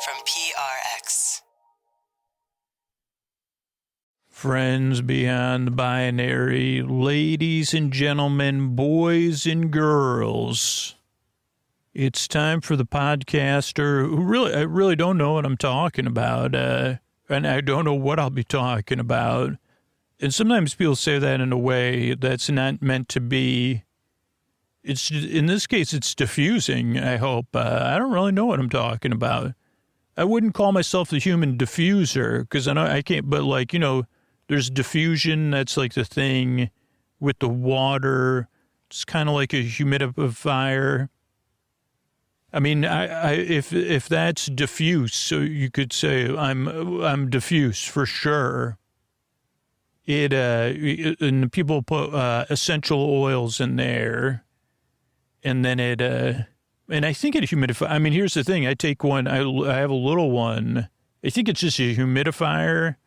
from PRX. Friends beyond the binary, ladies and gentlemen, boys and girls, it's time for the podcaster who I really don't know what I'm talking about, and I don't know what I'll be talking about. And sometimes people say that in a way that's not meant to be. In this case, it's diffusing, I hope. I don't really know what I'm talking about. I wouldn't call myself the human diffuser because I can't, but there's diffusion. That's like the thing with the water. It's kind of like a humidifier. I mean, if that's diffuse, so you could say I'm diffuse for sure. And people put essential oils in there, and then and I think it humidifies. I mean, here's the thing: I take one. I have a little one. I think it's just a humidifier.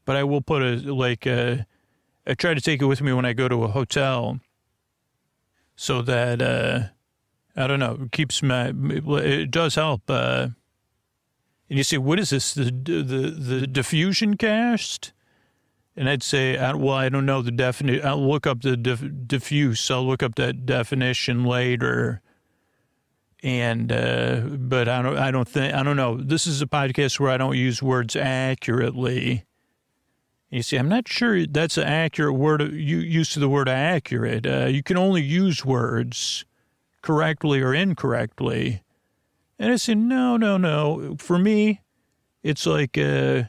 But I will put I try to take it with me when I go to a hotel so that, I don't know, it does help. And you say, what is this, the diffusion cast? And I'd say, I don't know the definition. I'll look up the diffuse. I'll look up that definition later. And, but I don't know. This is a podcast where I don't use words accurately. You see, I'm not sure that's an accurate word, use of the word accurate. You can only use words correctly or incorrectly. And I said, no. For me, it's like, kind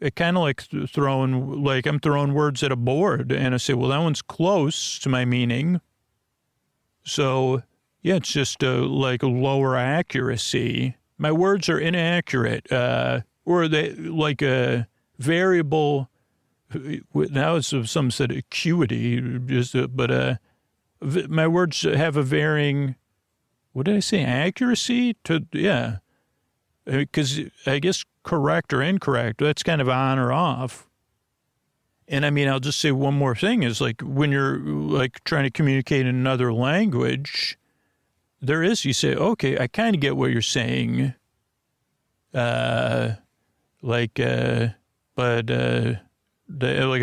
of like I'm throwing words at a board. And I say, well, that one's close to my meaning. So, yeah, it's just like a lower accuracy. My words are inaccurate. Or they like a variable. Now it's some said acuity, but my words have a varying, what did I say, accuracy? Because I guess correct or incorrect, that's kind of on or off. And I mean, I'll just say one more thing is like when you're like trying to communicate in another language, you say, okay, I kind of get what you're saying. I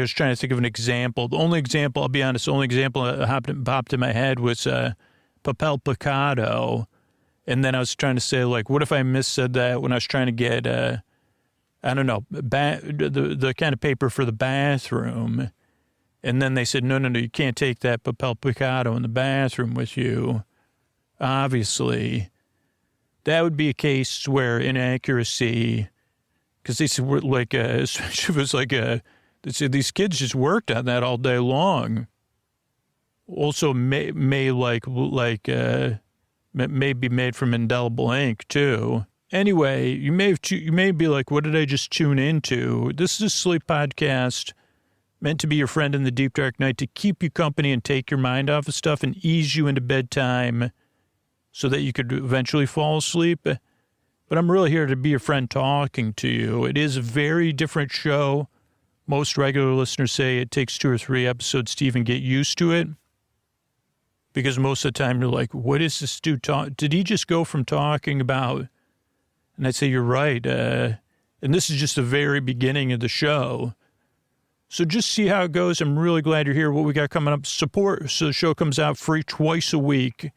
was trying to think of an example. The only example, I'll be honest, that popped in my head was papel picado. And then I was trying to say, like, what if I missaid that when I was trying to get, the kind of paper for the bathroom. And then they said, no, you can't take that papel picado in the bathroom with you. Obviously, that would be a case where inaccuracy, because they said, it was like they said these kids just worked on that all day long. Also, may be made from indelible ink too. Anyway, you may be like, what did I just tune into? This is a sleep podcast meant to be your friend in the deep dark night, to keep you company and take your mind off of stuff and ease you into bedtime, so that you could eventually fall asleep. But I'm really here to be your friend talking to you. It is a very different show. Most regular listeners say it takes 2 or 3 episodes to even get used to it. Because most of the time you're like, what is this dude did he just go from talking about? And I'd say, you're right. And this is just the very beginning of the show. So just see how it goes. I'm really glad you're here. What we got coming up, support. So the show comes out free twice a week.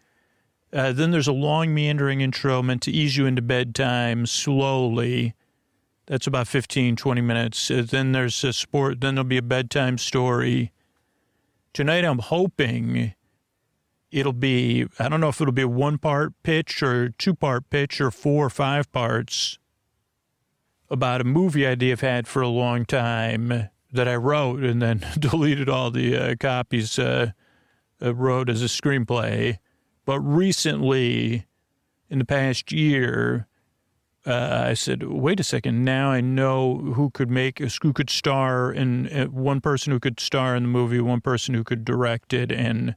Then there's a long meandering intro meant to ease you into bedtime slowly. That's about 15, 20 minutes. Then there's a sport. Then there'll be a bedtime story. Tonight I'm hoping it'll be, I don't know if it'll be a 1-part pitch or 2-part pitch or 4 or 5 parts about a movie idea I've had for a long time that I wrote and then deleted all the copies wrote as a screenplay. But recently, in the past year, I said, wait a second, now I know who could star in, one person who could star in the movie, one person who could direct it and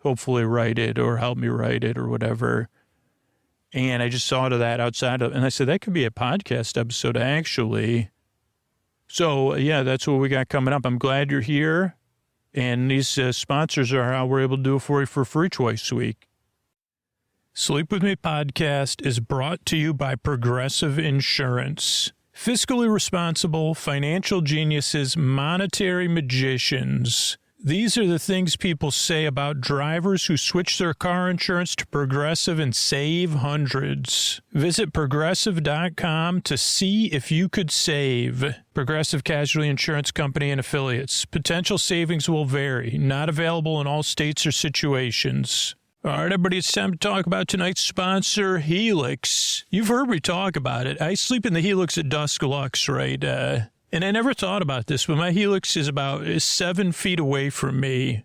hopefully write it or help me write it or whatever. And I just thought of that and I said, that could be a podcast episode, actually. So, yeah, that's what we got coming up. I'm glad you're here. And these sponsors are how we're able to do it for you for free twice a week. Sleep With Me podcast is brought to you by Progressive Insurance. Fiscally responsible, financial geniuses, monetary magicians. These are the things people say about drivers who switch their car insurance to Progressive and save hundreds. Visit progressive.com to see if you could save. Progressive Casualty Insurance Company and Affiliates. Potential savings will vary. Not available in all states or situations. All right, everybody, it's time to talk about tonight's sponsor, Helix. You've heard me talk about it. I sleep in the Helix at Dusk Lux, right? And I never thought about this, but my Helix is about 7 feet away from me.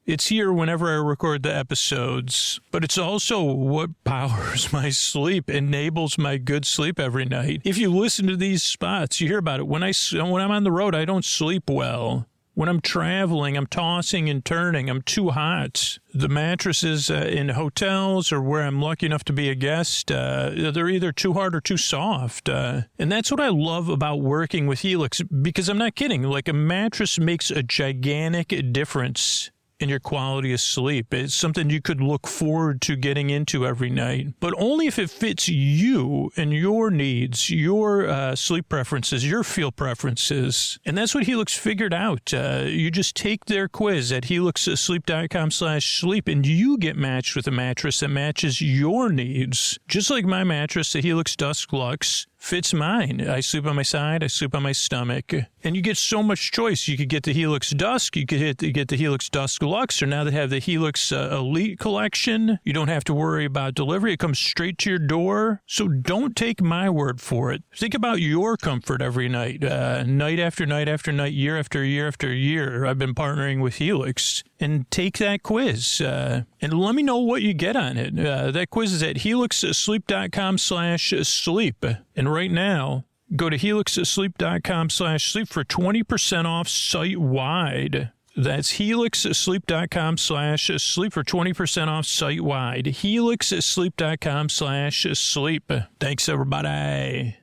It's here whenever I record the episodes, but it's also what powers my sleep, enables my good sleep every night. If you listen to these spots, you hear about it. When I'm on the road, I don't sleep well. When I'm traveling, I'm tossing and turning. I'm too hot. The mattresses in hotels or where I'm lucky enough to be a guest, they're either too hard or too soft. And that's what I love about working with Helix, because I'm not kidding. Like, a mattress makes a gigantic difference in your quality of sleep. It's something you could look forward to getting into every night, but only if it fits you and your needs, your sleep preferences, your feel preferences. And that's what Helix figured out. You just take their quiz at helixsleep.com/sleep and you get matched with a mattress that matches your needs. Just like my mattress, the Helix Dusk Lux, fits mine. I sleep on my side, I sleep on my stomach. And you get so much choice. You could get the Helix Dusk, you could get the Helix Dusk Lux, or now they have the Helix Elite Collection. You don't have to worry about delivery. It comes straight to your door. So don't take my word for it. Think about your comfort every night. Night after night after night, year after year after year, I've been partnering with Helix. And take that quiz and let me know what you get on it. That quiz is at helixsleep.com/sleep. And right now, go to helixsleep.com/sleep for 20% off site-wide. That's helixsleep.com/sleep for 20% off site-wide. helixsleep.com/sleep. Thanks, everybody.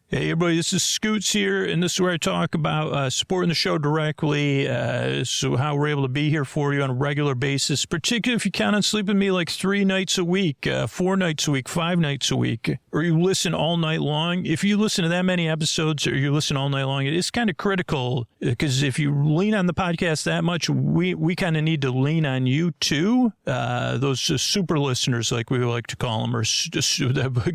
Hey, everybody, this is Scoots here, and this is where I talk about supporting the show directly, so how we're able to be here for you on a regular basis, particularly if you count on sleeping with me like 3 nights a week, 4 nights a week, 5 nights a week, or you listen all night long. If you listen to that many episodes or you listen all night long, it is kind of critical, because if you lean on the podcast that much, we kind of need to lean on you too. Those super listeners, like we like to call them, are just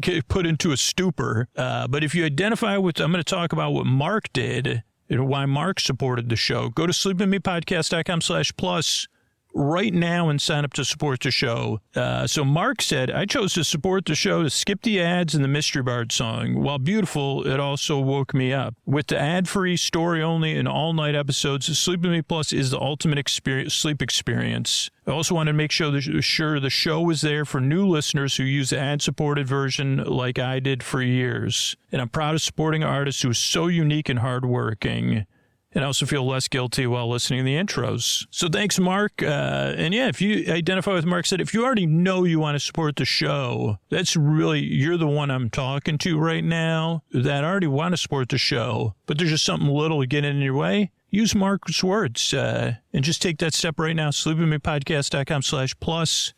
get put into a stupor. But if you identify with, I'm going to talk about what Mark did and why Mark supported the show. Go to sleepwithmepodcast.com/plus right now and sign up to support the show. So Mark said, I chose to support the show to skip the ads and the Mystery Bard song. While beautiful, it also woke me up. With the ad-free, story-only, and all-night episodes, Sleep With Me Plus is the ultimate sleep experience. I also wanted to make sure the show was there for new listeners who use the ad-supported version like I did for years. And I'm proud of supporting an artist who is so unique and hardworking. And I also feel less guilty while listening to the intros. So thanks, Mark. And yeah, if you identify with Mark said, if you already know you want to support the show, that's really, you're the one I'm talking to right now that already want to support the show, but there's just something little to get in your way. Use Mark's words and just take that step right now. sleepwithmepodcast.com/plus.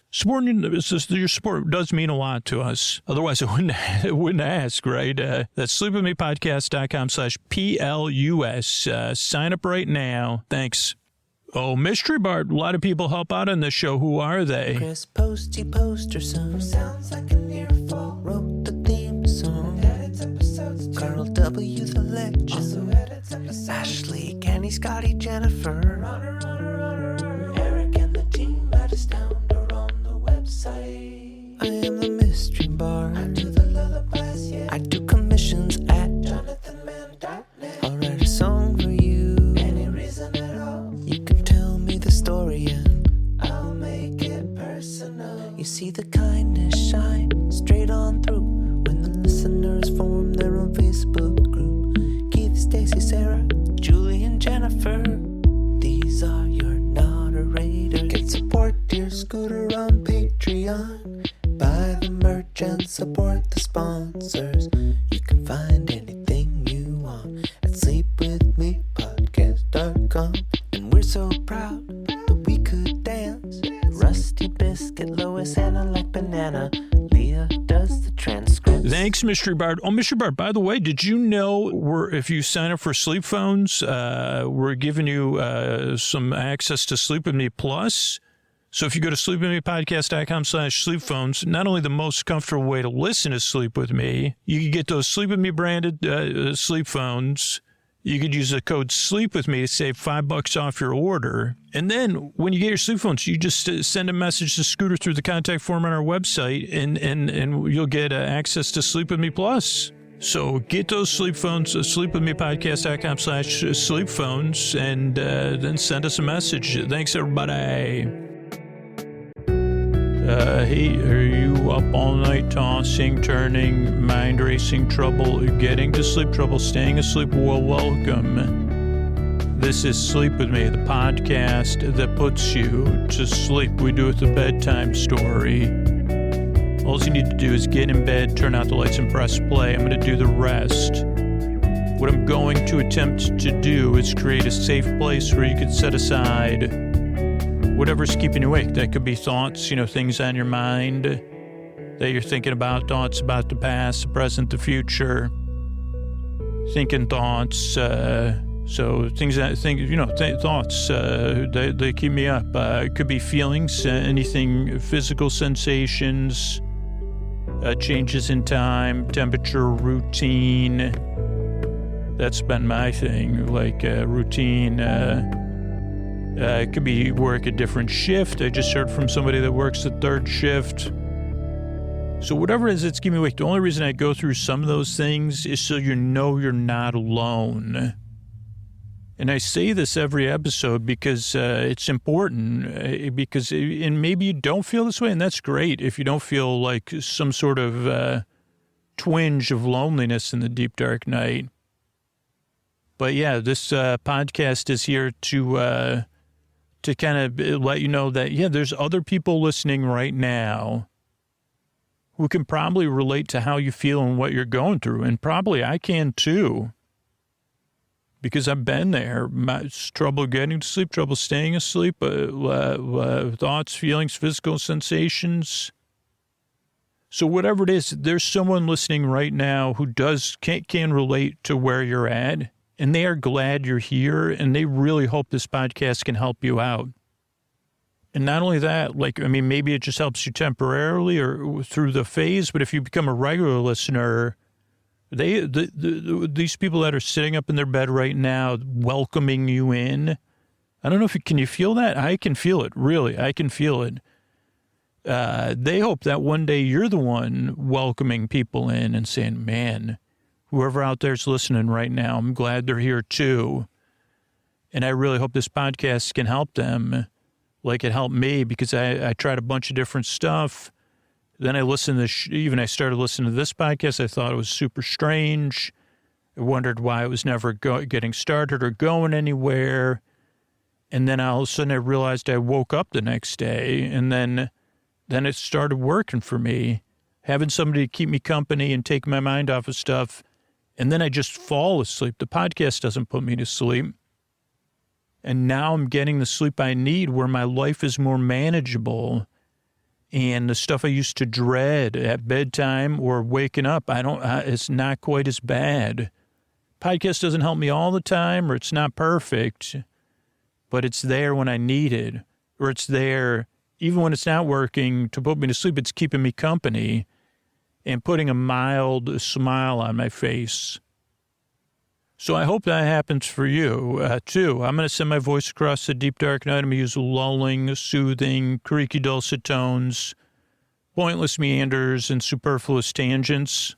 Your support does mean a lot to us. Otherwise, I wouldn't ask, right? That's sleepwithmepodcast.com/PLUS. Sign up right now. Thanks. Oh, Mystery Bard. A lot of people help out on this show. Who are they? Chris Posty Poster Son sounds like an earful. Wrote the theme song. Edits episodes too. Carl W. the Legend. Also edits episodes. Ashley, Kenny, Scotty, Jennifer. Runner. Eric and the team at Astound or on the website. I am the Mystery Bard. I do the lullabies, yeah. I do commissions at jonathanmann.net. I'll write a song for you. Any reason at all. You can tell me the story and I'll make it personal. You see the kindness shine straight on through when the listeners form their own Facebook group. Keith, Stacy, Sarah, Julie, and Jennifer. These are your moderators. Get support dear Scooter on Patreon. Buy the merch and support the sponsors. You can find anything you want at sleepwithmepodcast.com. And we're so proud that we could dance. Rusty Biscuit, Lois, Anna like banana. Thanks, Mystery Bard. Oh, Mystery Bard, by the way, did you know if you sign up for Sleep Phones, we're giving you some access to Sleep With Me Plus? So if you go to sleepwithmepodcast.com/sleep phones, not only the most comfortable way to listen to Sleep With Me, you can get those Sleep With Me branded sleep phones. You could use the code Sleep With Me to save $5 off your order. And then when you get your sleep phones, you just send a message to Scooter through the contact form on our website, and you'll get access to Sleep With Me Plus. So get those sleep phones, sleepwithmepodcast.com/sleep phones, and then send us a message. Thanks, everybody. Hey, are you up all night tossing, turning, mind racing, trouble, getting to sleep, trouble, staying asleep? Well, welcome. This is Sleep With Me, the podcast that puts you to sleep. We do it with a bedtime story. All you need to do is get in bed, turn out the lights, and press play. I'm going to do the rest. What I'm going to attempt to do is create a safe place where you can set aside whatever's keeping you awake. That could be thoughts, things on your mind that you're thinking about, thoughts about the past, the present, the future, thinking thoughts. So things that thoughts, they keep me up. It could be feelings, anything, physical sensations, changes in time, temperature, routine. That's been my thing, like routine. It could be work a different shift. I just heard from somebody that works the third shift. So whatever it is that's keeping me awake, the only reason I go through some of those things is so you know you're not alone. And I say this every episode because it's important, and maybe you don't feel this way, and that's great if you don't feel like some sort of twinge of loneliness in the deep, dark night. But yeah, this podcast is here to kind of let you know that, there's other people listening right now who can probably relate to how you feel and what you're going through. And probably I can too, because I've been there. Trouble getting to sleep, trouble staying asleep, thoughts, feelings, physical sensations. So whatever it is, there's someone listening right now who can relate to where you're at. And they are glad you're here, and they really hope this podcast can help you out. And not only that, maybe it just helps you temporarily or through the phase, but if you become a regular listener, these people that are sitting up in their bed right now welcoming you in, I don't know can you feel that? I can feel it, really. I can feel it. They hope that one day you're the one welcoming people in and saying, man, whoever out there's listening right now, I'm glad they're here too. And I really hope this podcast can help them like it helped me, because I tried a bunch of different stuff. Then I listened to I started listening to this podcast. I thought it was super strange. I wondered why it was never getting started or going anywhere. And then all of a sudden I realized I woke up the next day, and then it started working for me, having somebody to keep me company and take my mind off of stuff. And then I just fall asleep. The podcast doesn't put me to sleep. And now I'm getting the sleep I need, where my life is more manageable. And the stuff I used to dread at bedtime or waking up, it's not quite as bad. Podcast doesn't help me all the time, or it's not perfect, but it's there when I need it, or it's there even when it's not working to put me to sleep. It's keeping me company and putting a mild smile on my face. So I hope that happens for you, too. I'm going to send my voice across the deep, dark night. I'm going to use lulling, soothing, creaky, dulcet tones, pointless meanders, and superfluous tangents,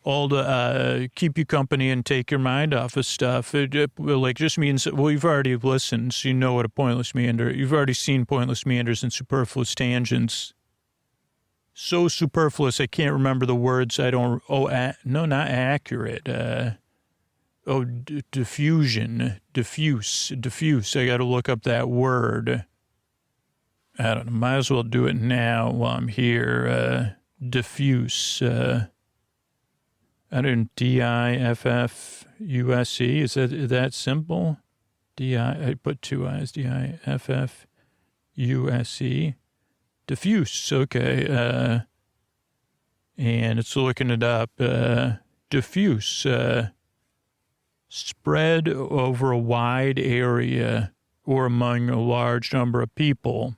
all to keep you company and take your mind off of stuff. It just means, you've already listened, so you know what a pointless meander. You've already seen pointless meanders and superfluous tangents. So superfluous, I can't remember the words. No, not accurate. Diffuse. I got to look up that word. I don't know. Might as well do it now while I'm here. Diffuse. I don't. D-I-F-F-U-S-E. Is that simple? I put two I's. D-I-F-F-U-S-E. Diffuse. Okay. and it's looking it up. Diffuse, spread over a wide area or among a large number of people.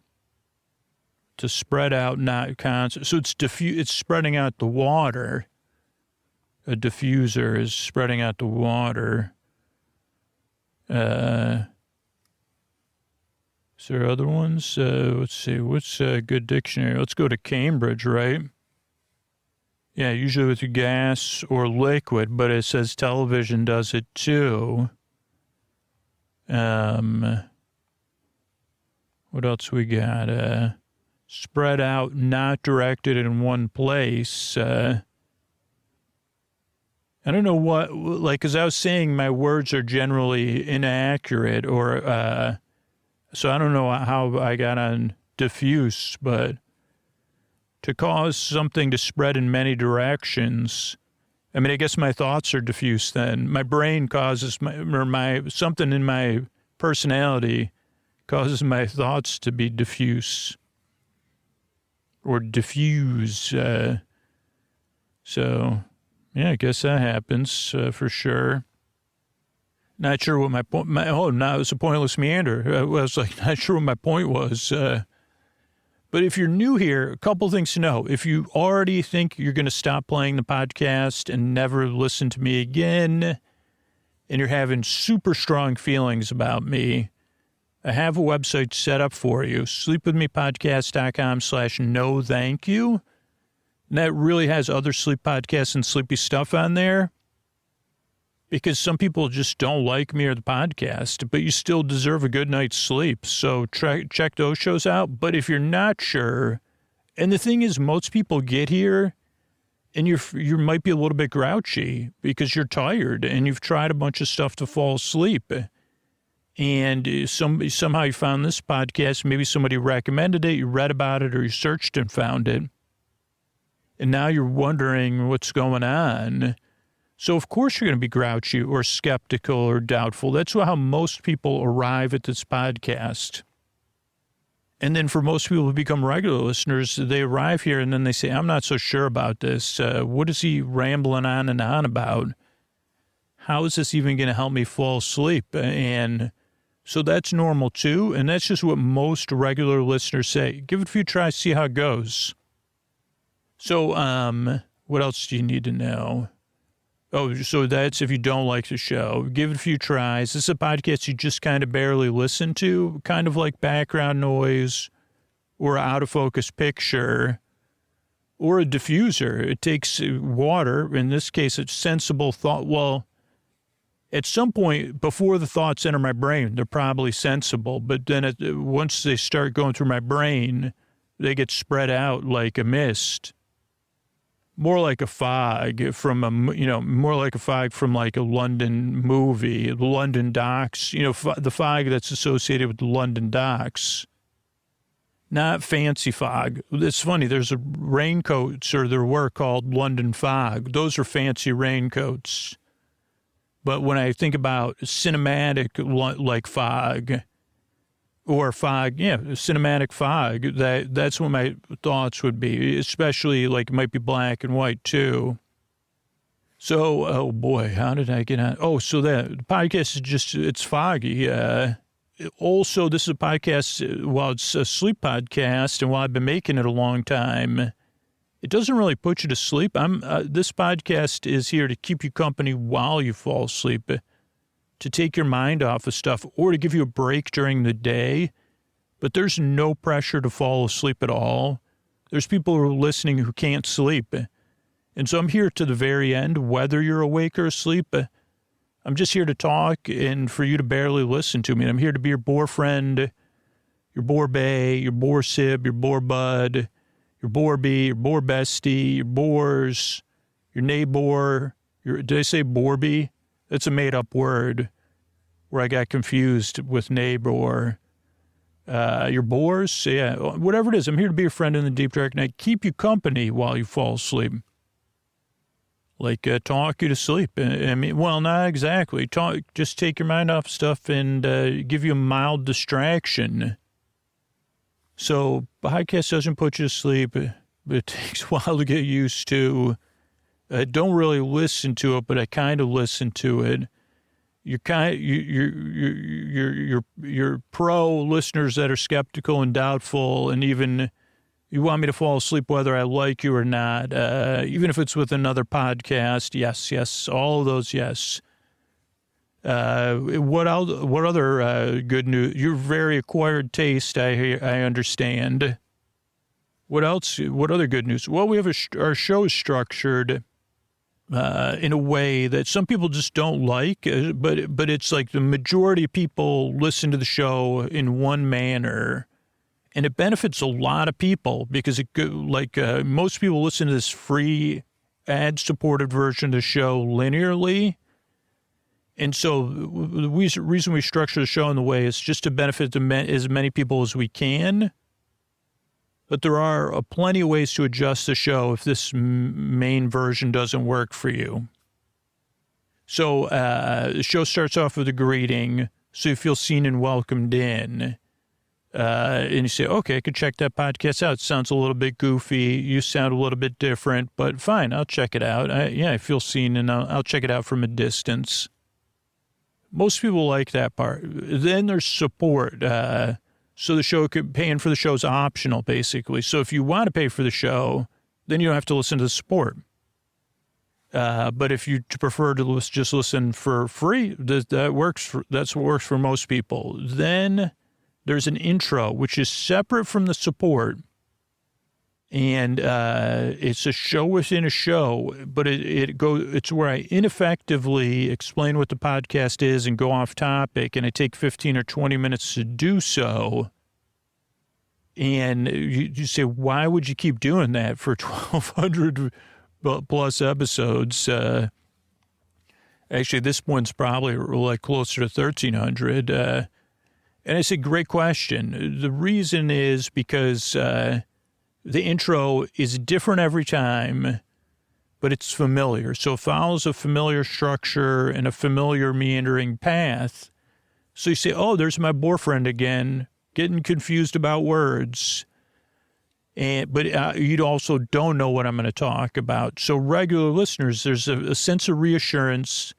To spread out, not constant. So it's spreading out the water. A diffuser is spreading out the water. Is there other ones? Let's see. What's a good dictionary? Let's go to Cambridge, right? Yeah, usually with gas or liquid, but it says television does it too. What else we got? Spread out, not directed in one place. I don't know what, like, as I was saying, my words are generally inaccurate, or, so I don't know how I got on diffuse, but to cause something to spread in many directions. I mean, I guess my thoughts are diffuse then. My brain causes something in my personality causes my thoughts to be diffuse. Or diffuse. So, yeah, I guess that happens for sure. Not sure what my point. No, it was a pointless meander. I was like, not sure what my point was. But if you're new here, a couple things to know. If you already think you're going to stop playing the podcast and never listen to me again, and you're having super strong feelings about me, I have a website set up for you, sleepwithmepodcast.com/no thank you. And that really has other sleep podcasts and sleepy stuff on there, because some people just don't like me or the podcast, but you still deserve a good night's sleep. So check those shows out. But if you're not sure, and the thing is, most people get here and you might be a little bit grouchy because you're tired and you've tried a bunch of stuff to fall asleep. And somehow you found this podcast, maybe somebody recommended it, you read about it, or you searched and found it. And now you're wondering what's going on. So, of course, you're going to be grouchy or skeptical or doubtful. That's how most people arrive at this podcast. And then for most people who become regular listeners, they arrive here and then they say, I'm not so sure about this. What is he rambling on and on about? How is this even going to help me fall asleep? And so that's normal too. And that's just what most regular listeners say. Give it a few tries, see how it goes. So, what else do you need to know? Oh, so that's if you don't like the show. Give it a few tries. This is a podcast you just kind of barely listen to, kind of like background noise or out of focus picture or a diffuser. It takes water. In this case, it's sensible thought. Well, at some point before the thoughts enter my brain, they're probably sensible. But then once they start going through my brain, they get spread out like a mist. More like a fog from more like a fog from like a London movie, the London docks, the fog that's associated with the London docks. Not fancy fog. It's funny, there's raincoats, or there were, called London fog. Those are fancy raincoats. But when I think about cinematic like fog, or fog, cinematic fog, that's what my thoughts would be, especially like it might be black and white too. So, oh boy, how did I get on? Oh, so the podcast is just, it's foggy. Also, this is a podcast, while it's a sleep podcast, and while I've been making it a long time, it doesn't really put you to sleep. This podcast is here to keep you company while you fall asleep, to take your mind off of stuff, or to give you a break during the day. But there's no pressure to fall asleep at all. There's people who are listening who can't sleep. And so I'm here to the very end, whether you're awake or asleep. I'm just here to talk and for you to barely listen to me. I'm here to be your bore friend, your bore bae, your bore sib, your bore bud, your bore bee, your bore bestie, your bores, your neighbor. Did I say borebee? It's a made-up word where I got confused with neighbor. Your bores, yeah, whatever it is. I'm here to be your friend in the deep dark night. Keep you company while you fall asleep. Like talk you to sleep. I mean, well, not exactly. Just take your mind off stuff and give you a mild distraction. So podcast doesn't put you to sleep. It takes a while to get used to. I don't really listen to it, but I kind of listen to it. You're pro listeners that are skeptical and doubtful, and even you want me to fall asleep whether I like you or not, even if it's with another podcast. Yes, all of those, yes. What other good news? Your very acquired taste, I understand. What else? What other good news? Well, we have our show is structured in a way that some people just don't like, but it's like the majority of people listen to the show in one manner, and it benefits a lot of people because most people listen to this free ad-supported version of the show linearly. And so the reason we structure the show in the way is just to benefit as many people as we can. But there are plenty of ways to adjust the show if this main version doesn't work for you. So the show starts off with a greeting, so you feel seen and welcomed in. And you say, okay, I could check that podcast out. It sounds a little bit goofy. You sound a little bit different, but fine, I'll check it out. I feel seen, and I'll check it out from a distance. Most people like that part. Then there's support. So paying for the show is optional, basically. So if you want to pay for the show, then you don't have to listen to the support. But if you prefer to just listen for free, that works. That's what works for most people. Then there's an intro, which is separate from the support. And it's a show within a show, but it's where I ineffectively explain what the podcast is and go off topic, and I take 15 or 20 minutes to do so. And you say, why would you keep doing that for 1,200 plus episodes? Actually, this one's probably like closer to 1,300. And I say, great question. The reason is because the intro is different every time, but it's familiar. So it follows a familiar structure and a familiar meandering path. So you say, oh, there's my boyfriend again, getting confused about words. But you also don't know what I'm going to talk about. So regular listeners, there's a sense of reassurance.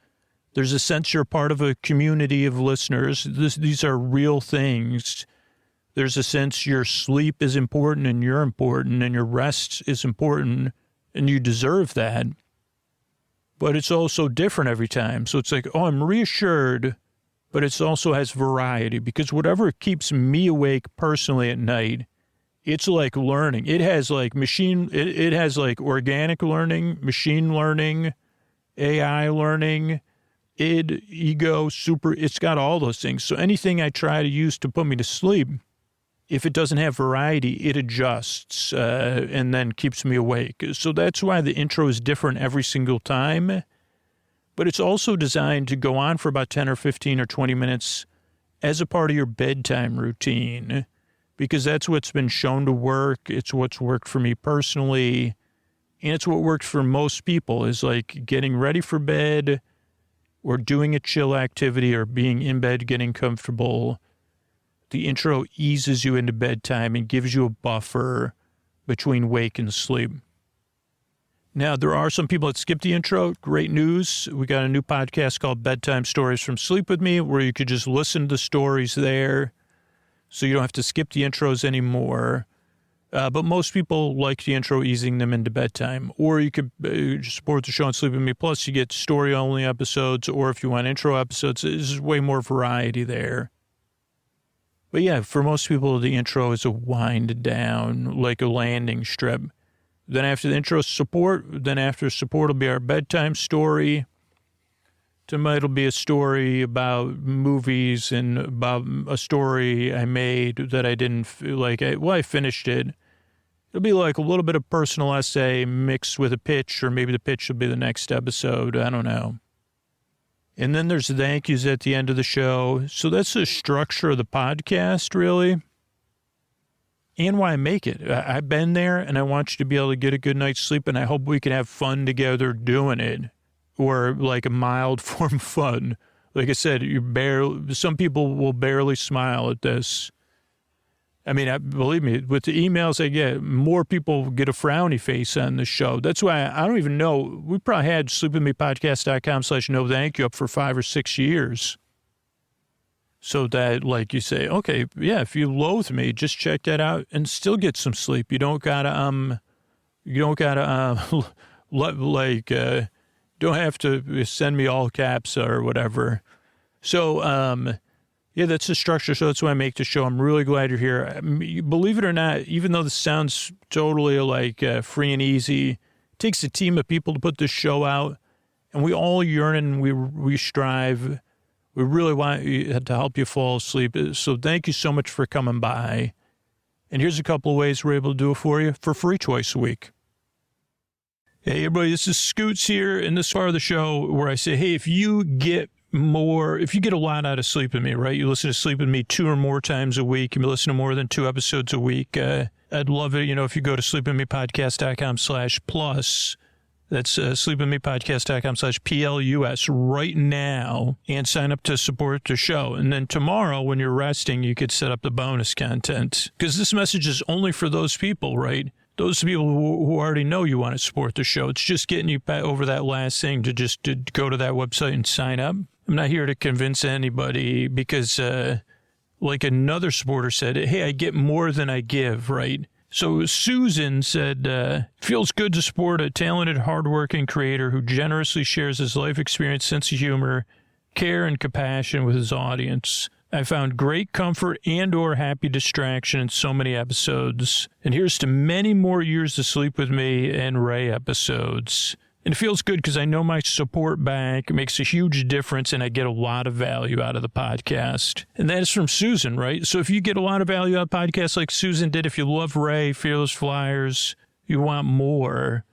There's a sense you're part of a community of listeners. These are real things. There's a sense your sleep is important and you're important and your rest is important and you deserve that. But it's also different every time. So it's like, oh, I'm reassured, but it also has variety because whatever keeps me awake personally at night, it's like learning. It has like it has like organic learning, machine learning, AI learning, ego, it's got all those things. So anything I try to use to put me to sleep, if it doesn't have variety, it adjusts and then keeps me awake. So that's why the intro is different every single time. But it's also designed to go on for about 10 or 15 or 20 minutes as a part of your bedtime routine, because that's what's been shown to work. It's what's worked for me personally. And it's what works for most people is like getting ready for bed or doing a chill activity or being in bed, getting comfortable. The intro eases you into bedtime and gives you a buffer between wake and sleep. Now, there are some people that skip the intro. Great news. We got a new podcast called Bedtime Stories from Sleep With Me, where you could just listen to stories there. So you don't have to skip the intros anymore. But most people like the intro easing them into bedtime. Or you could support the show on Sleep With Me. Plus, you get story-only episodes. Or if you want intro episodes, there's way more variety there. But yeah, for most people, the intro is a wind down, like a landing strip. Then after the intro, support. Then after support will be our bedtime story. Tonight will be a story about movies and about a story I made that I didn't feel like. I finished it. It'll be like a little bit of personal essay mixed with a pitch, or maybe the pitch will be the next episode. I don't know. And then there's the thank yous at the end of the show. So that's the structure of the podcast, really. And why I make it. I've been there, and I want you to be able to get a good night's sleep, and I hope we can have fun together doing it. Or like a mild form of fun. Like I said, some people will barely smile at this. I mean, believe me, with the emails I get, more people get a frowny face on the show. That's why I don't even know. We probably had sleepwithmepodcast.com/no thank you up for 5 or 6 years. So that, like, you say, okay, yeah, if you loathe me, just check that out and still get some sleep. You don't gotta, don't have to send me all caps or whatever. So, yeah, that's the structure. So that's why I make the show. I'm really glad you're here. Believe it or not, even though this sounds totally like free and easy, it takes a team of people to put this show out, and we all yearn and we strive. We really want to help you fall asleep. So thank you so much for coming by. And here's a couple of ways we're able to do it for you for free twice a week. Hey, everybody, this is Scoots here in this part of the show where I say, hey, if you get a lot out of Sleep With Me, right? You listen to Sleep With Me 2 or more times a week. You listen to more than 2 episodes a week. I'd love it, if you go to sleepwithmepodcast.com/plus. That's sleepwithmepodcast.com/PLUS right now and sign up to support the show. And then tomorrow when you're resting, you could set up the bonus content because this message is only for those people, right? Those people who already know you want to support the show. It's just getting you back over that last thing to go to that website and sign up. I'm not here to convince anybody because like another supporter said, hey, I get more than I give, right? So Susan said, feels good to support a talented, hardworking creator who generously shares his life experience, sense of humor, care, and compassion with his audience. I found great comfort and or happy distraction in so many episodes. And here's to many more years of Sleep With Me and Ray episodes. And it feels good because I know my support back. It makes a huge difference, and I get a lot of value out of the podcast. And that is from Susan, right? So if you get a lot of value out of podcasts like Susan did, if you love Ray, Fearless Flyers, you want more,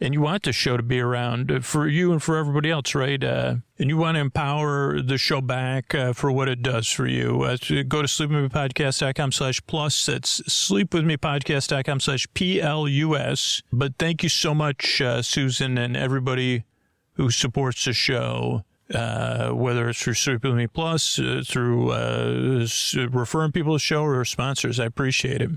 and you want the show to be around for you and for everybody else, right? And you want to empower the show back for what it does for you. Go to sleepwithmepodcast.com/plus. That's sleepwithmepodcast.com/PLUS. But thank you so much, Susan, and everybody who supports the show, whether it's through Sleep With Me Plus, through referring people to the show, or sponsors. I appreciate it.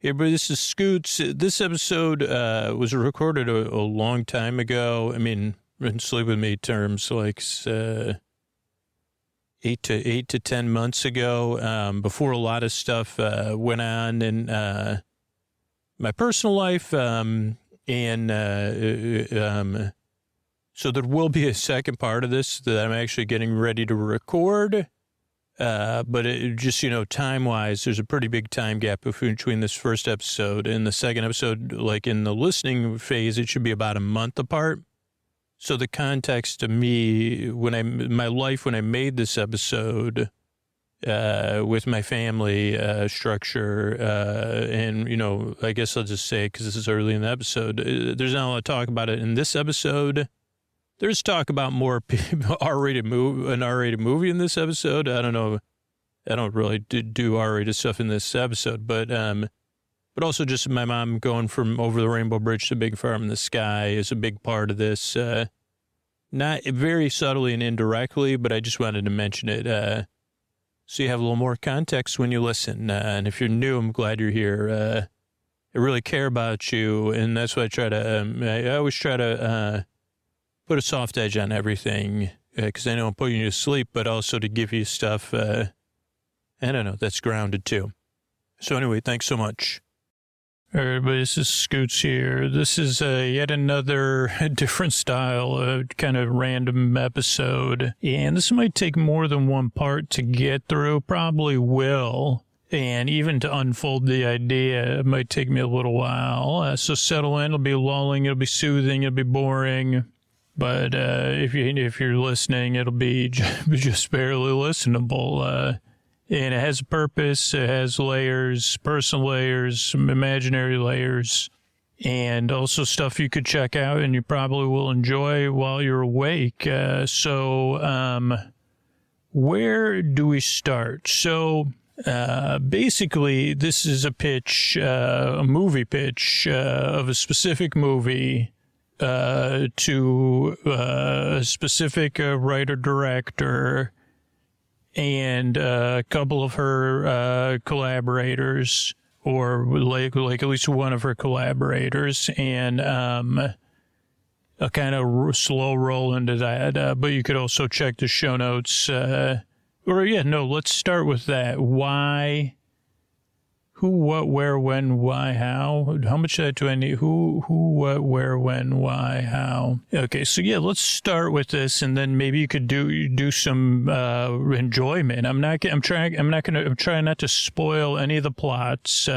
Hey, everybody, this is Scoots. This episode was recorded a long time ago. I mean, in Sleep With Me terms, like 8 to 10 months ago, before a lot of stuff went on in my personal life. So there will be a second part of this that I'm actually getting ready to record. But it just, time-wise, there's a pretty big time gap between this first episode and the second episode. Like in the listening phase, it should be about a month apart. So the context to me, when I made this episode with my family structure, and, I guess I'll just say, because this is early in the episode, there's not a lot of talk about it in this episode. There's talk about more an R-rated movie in this episode. I don't know. I don't really do R-rated stuff in this episode, but also just my mom going from over the Rainbow Bridge to Big Farm in the Sky is a big part of this. Not very subtly and indirectly, but I just wanted to mention it so you have a little more context when you listen. And if you're new, I'm glad you're here. I really care about you, and that's why I try to. I always try to. Put a soft edge on everything because I know I'm putting you to sleep, but also to give you stuff, I don't know, that's grounded too. So anyway, thanks so much. All right, everybody, this is Scoots here. This is yet another different style, kind of random episode. And this might take more than one part to get through, probably will. And even to unfold the idea, it might take me a little while. So settle in, it'll be lulling, it'll be soothing, it'll be boring. But if you're listening, it'll be just barely listenable. And it has a purpose. It has layers, personal layers, some imaginary layers, and also stuff you could check out and you probably will enjoy while you're awake. So where do we start? So basically, this is a pitch, a movie pitch of a specific movie. To a specific writer-director, and a couple of her collaborators, or like at least one of her collaborators, and I'll kind of slow roll into that. But you could also check the show notes. Let's start with that. Why? Who, what, where, when, why, how? How much of that do I need? Who, what, where, when, why, how? Okay, so yeah, let's start with this, and then maybe you could do some enjoyment. I'm trying not to spoil any of the plots.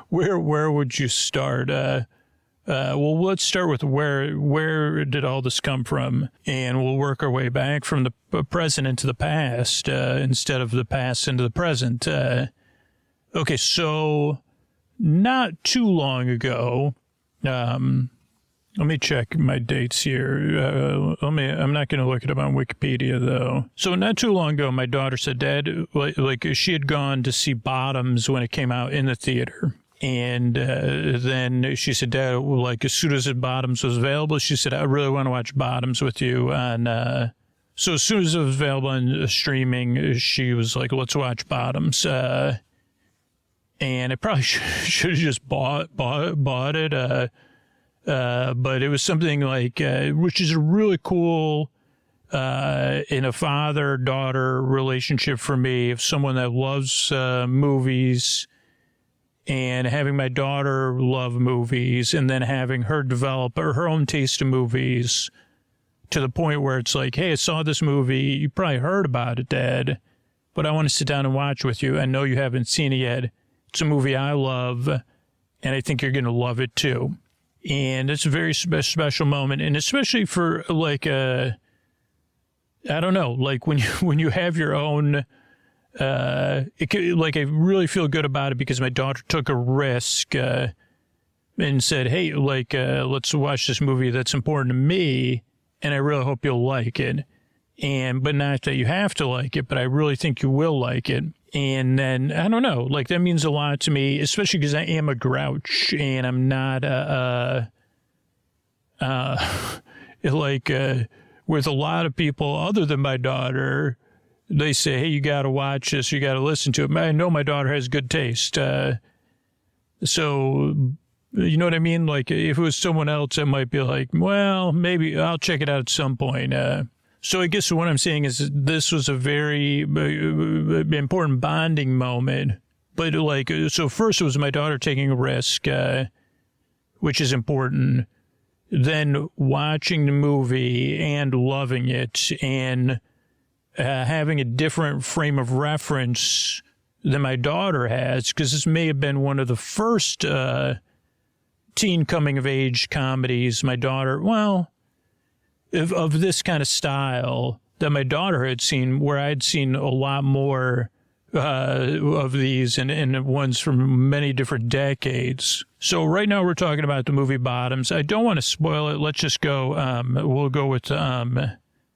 Where would you start? Well, let's start with where did all this come from, and we'll work our way back from the present into the past instead of the past into the present. Okay, so not too long ago, let me check my dates here. I'm not going to look it up on Wikipedia, though. So not too long ago, my daughter said, Dad, like she had gone to see Bottoms when it came out in the theater. And then she said, Dad, like as soon as Bottoms was available, she said, I really want to watch Bottoms with you. And so as soon as it was available on streaming, she was like, let's watch Bottoms. And I probably should have just bought it. But it was something like, which is a really cool, in a father-daughter relationship for me, of someone that loves movies, and having my daughter love movies, and then having her develop her own taste in movies to the point where it's like, hey, I saw this movie. You probably heard about it, Dad, but I want to sit down and watch with you. I know you haven't seen it yet. It's a movie I love, and I think you're going to love it too. And it's a very special moment, and especially for like I don't know, like when you have your own. I really feel good about it because my daughter took a risk and said, "Hey, let's watch this movie that's important to me, and I really hope you'll like it." But not that you have to like it, but I really think you will like it. And then, I don't know, like that means a lot to me, especially because I am a grouch and I'm not, with a lot of people other than my daughter, they say, hey, you got to watch this, you got to listen to it. I know my daughter has good taste. So, you know what I mean? Like if it was someone else, I might be like, well, maybe I'll check it out at some point. So I guess what I'm saying is this was a very important bonding moment. But so first it was my daughter taking a risk, which is important. Then watching the movie and loving it and having a different frame of reference than my daughter has, because this may have been one of the first teen coming-of-age comedies my daughter, of this kind of style that my daughter had seen, where I'd seen a lot more of these and ones from many different decades. So right now we're talking about the movie Bottoms. I don't want to spoil it. Let's just go. We'll go with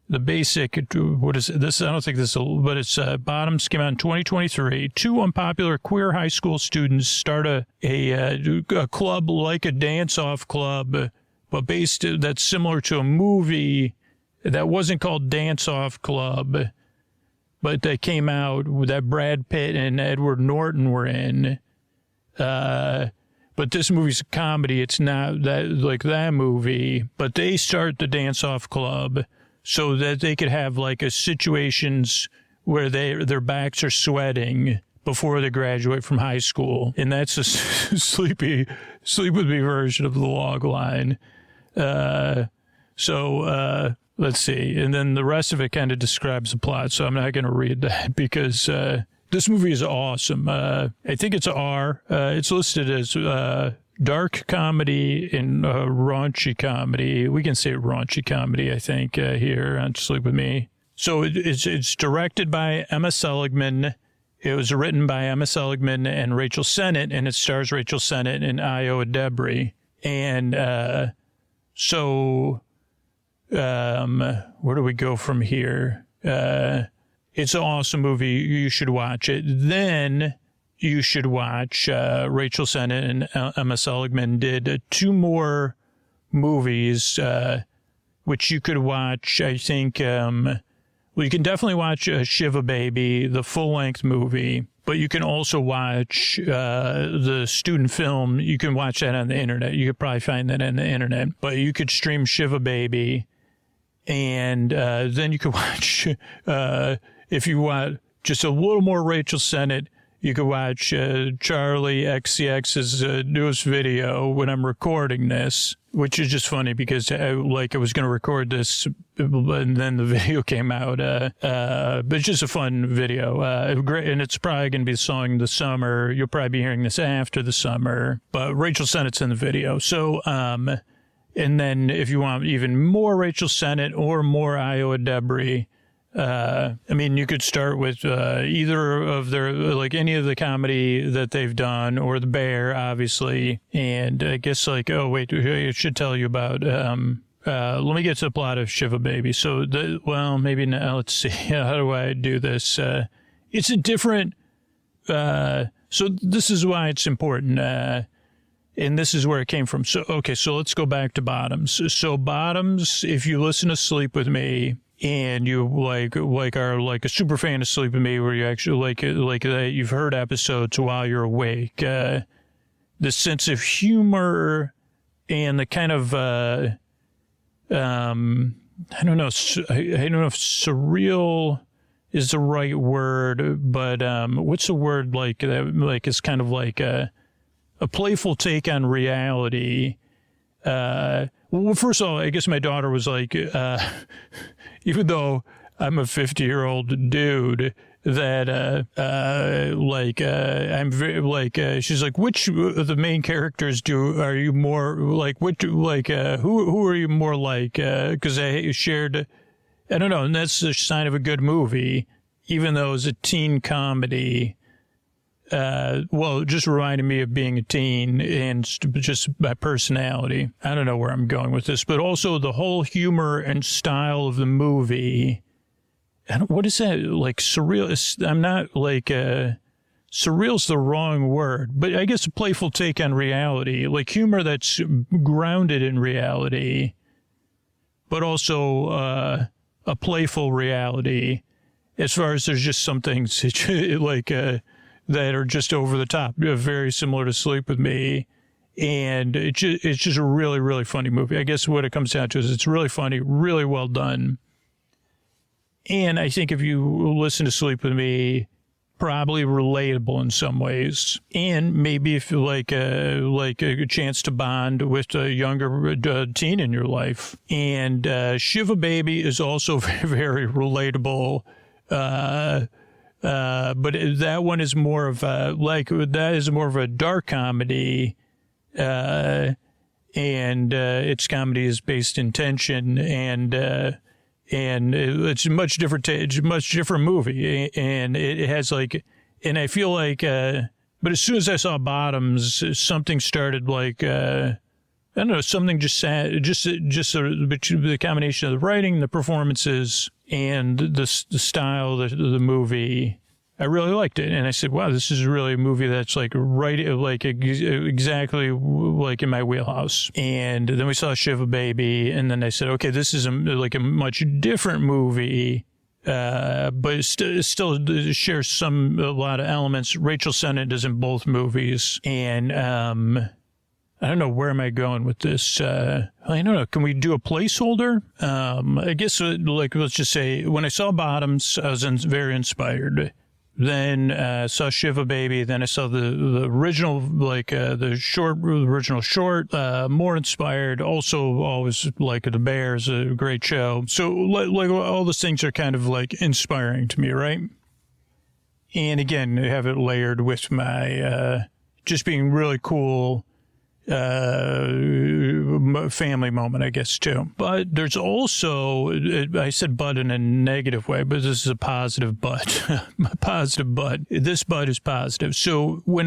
the basic. What is it? This? I don't think this will, but it's Bottoms came out in 2023. Two unpopular queer high school students start a club, like a dance-off club, but that's similar to a movie that wasn't called Dance Off Club, but that came out that Brad Pitt and Edward Norton were in. But this movie's a comedy. It's not that like that movie, but they start the Dance Off Club so that they could have like a situations where their backs are sweating before they graduate from high school. And that's a sleep with me version of the log line. Let's see. And then the rest of it kind of describes the plot, so I'm not going to read that because this movie is awesome. I think it's R. It's listed as dark comedy and raunchy comedy. We can say raunchy comedy, I think, here on Sleep With Me. So it's directed by Emma Seligman. It was written by Emma Seligman and Rachel Sennett, and it stars Rachel Sennett and Io Adebri. And so where do we go from here? It's an awesome movie. You should watch it. Then you should watch Rachel Sennett and Emma Seligman did two more movies, which you could watch, I think, Well, you can definitely watch Shiva Baby, the full-length movie, but you can also watch the student film. You can watch that on the internet. You could probably find that on the internet. But you could stream Shiva Baby, and then you could watch, if you want just a little more Rachel Sennett, you could watch Charlie XCX's newest video when I'm recording this, which is just funny because I was going to record this and then the video came out. But it's just a fun video. Great, and it's probably going to be the song The Summer. You'll probably be hearing this after the summer. But Rachel Sennett's in the video. So, and then if you want even more Rachel Sennett or more Iowa Debris, I mean, you could start with either of their, like any of the comedy that they've done, or The Bear, obviously. And I guess oh, wait, I should tell you about, let me get to the plot of Shiva Baby. So, maybe now, let's see, how do I do this? It's a different, so this is why it's important, and this is where it came from. So, okay, so let's go back to Bottoms. So Bottoms, if you listen to Sleep With Me, and you are like a super fan of Sleep With Me, where you actually like that you've heard episodes while you're awake, the sense of humor and the kind of I don't know if surreal is the right word, but what's the word like that? Like it's kind of like a playful take on reality. Well, first of all, I guess my daughter was like, even though I'm a 50-year-old dude, that I'm very she's like, which of the main characters are you more like? Who are you more like? Because I shared, I don't know, and that's a sign of a good movie, even though it's a teen comedy. Well, it just reminded me of being a teen and just my personality. I don't know where I'm going with this, but also the whole humor and style of the movie. What is that? Like surreal? I'm not like, surreal's the wrong word, but I guess a playful take on reality, like humor that's grounded in reality, but also, a playful reality, as far as there's just some things that are just over the top, very similar to Sleep With Me. And it's just a really, really funny movie. I guess what it comes down to is it's really funny, really well done. And I think if you listen to Sleep With Me, probably relatable in some ways. And maybe if you like a chance to bond with a younger teen in your life. And Shiva Baby is also very, very relatable. But that one is more of a dark comedy, and its comedy is based in tension, and it's a much different movie, and it has and I feel like, but as soon as I saw Bottoms, something started I don't know, something just the combination of the writing, the performances, and the style of the movie. I really liked it, and I said, "Wow, this is really a movie that's exactly like in my wheelhouse." And then we saw Shiva Baby, and then I said, "Okay, this is a much different movie." But it still shares a lot of elements. Rachel Sennett is in both movies, and I don't know, where am I going with this? I don't know. Can we do a placeholder? I guess, let's just say, when I saw Bottoms, I was very inspired. Then saw Shiva Baby. Then I saw the original, the original short, more inspired. Also, always The Bear is a great show. So, all those things are kind of inspiring to me, right? And again, I have it layered with my just being really cool. Family moment, I guess, too. But there's also, I said but in a negative way, but this is a positive but. Positive but. This but is positive. So when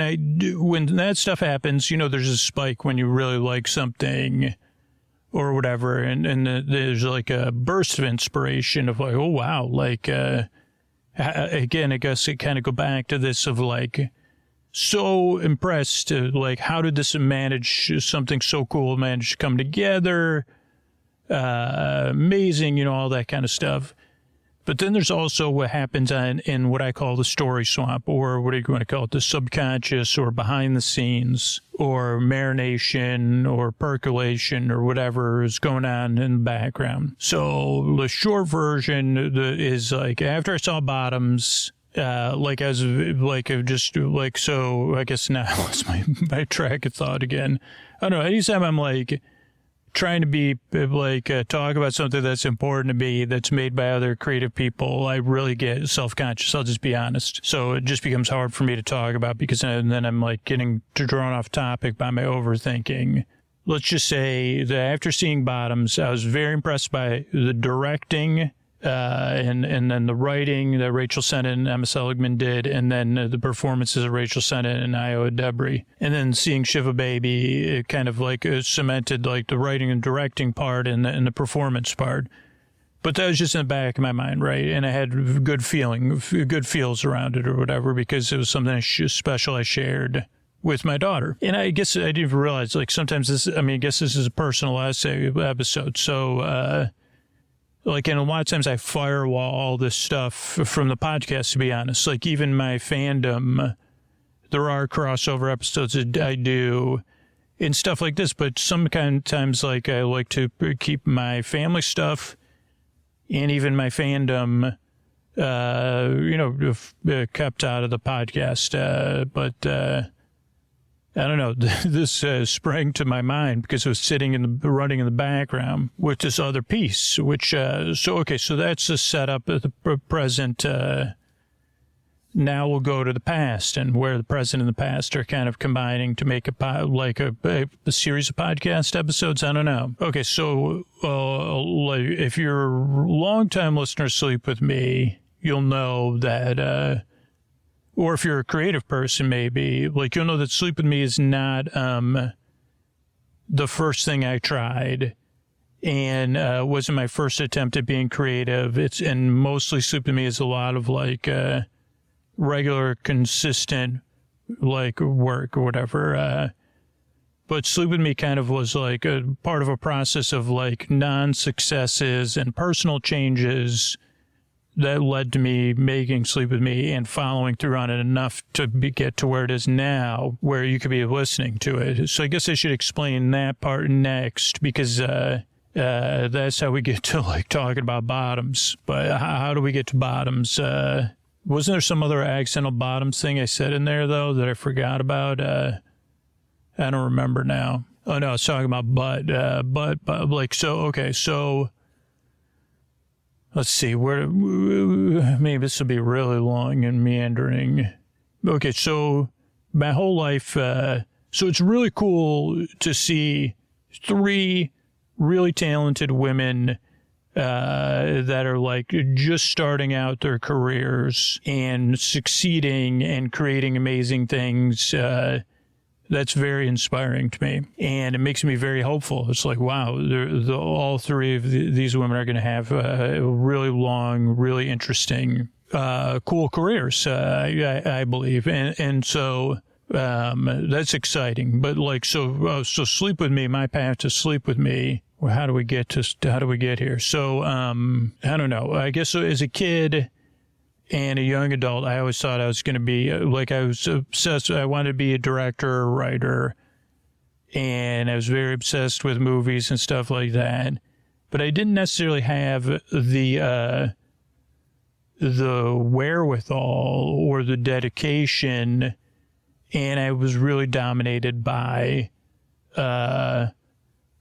that stuff happens, there's a spike when you really like something or whatever, and there's a burst of inspiration of oh wow, again, I guess it kind of go back to this of so impressed, how did this something so cool manage to come together? Amazing, all that kind of stuff. But then there's also what happens in what I call the story swamp, or what do you want to call it, the subconscious, or behind the scenes, or marination, or percolation, or whatever is going on in the background. So the short version is like, after I saw Bottoms, like I was like, just like, so I guess now I lost my track of thought again. I don't know, anytime I'm like trying to be like talk about something that's important to me that's made by other creative people, I really get self-conscious. I'll just be honest. So it just becomes hard for me to talk about, because then I'm like getting drawn off topic by my overthinking. Let's just say that after seeing Bottoms, I was very impressed by the directing, and then the writing that Rachel Sennett and Emma Seligman did, and then the performances of Rachel Sennett and Iowa Debris. And then seeing Shiva Baby, it kind of like cemented like the writing and directing part and the performance part. But that was just in the back of my mind, right? And I had good feels around it or whatever, because it was something special I shared with my daughter. And I guess I didn't even realize, like, sometimes I guess this is a personal essay episode. So, like, and a lot of times I firewall all this stuff from the podcast, to be honest. Like, even my fandom, there are crossover episodes that I do and stuff like this. But sometimes, like, I like to keep my family stuff and even my fandom, kept out of the podcast. But I don't know, this sprang to my mind because it was running in the background with this other piece, which, so that's the setup of the present. Now we'll go to the past, and where the present and the past are kind of combining to make a series of podcast episodes. I don't know. Okay, so like, if you're a longtime listener, Sleep With Me, you'll know that, or if you're a creative person, maybe, like, you'll know that Sleep With Me is not the first thing I tried, and wasn't my first attempt at being creative. And mostly Sleep With Me is a lot of like regular, consistent, like, work or whatever. But Sleep With Me kind of was like a part of a process of like non-successes and personal changes that led to me making Sleep With Me and following through on it enough to get to where it is now, where you could be listening to it. So I guess I should explain that part next, because that's how we get to like talking about Bottoms. But how do we get to Bottoms? Wasn't there some other accidental Bottoms thing I said in there, though, that I forgot about? I don't remember now. Oh, no, I was talking about but like, so, okay, so let's see, maybe this will be really long and meandering. Okay, so my whole life, so it's really cool to see 3 really talented women that are like just starting out their careers and succeeding and creating amazing things. That's very inspiring to me, and it makes me very hopeful. It's like, wow, all 3 of these women are going to have really long, really interesting, cool careers, I believe. And so that's exciting. But like, so Sleep With Me, my path to Sleep With Me. Well, how do we get here? So, I don't know. I guess as a kid and a young adult, I always thought I was going to be, like, I was obsessed. I wanted to be a director or writer, and I was very obsessed with movies and stuff like that. But I didn't necessarily have the wherewithal or the dedication, and I was really dominated by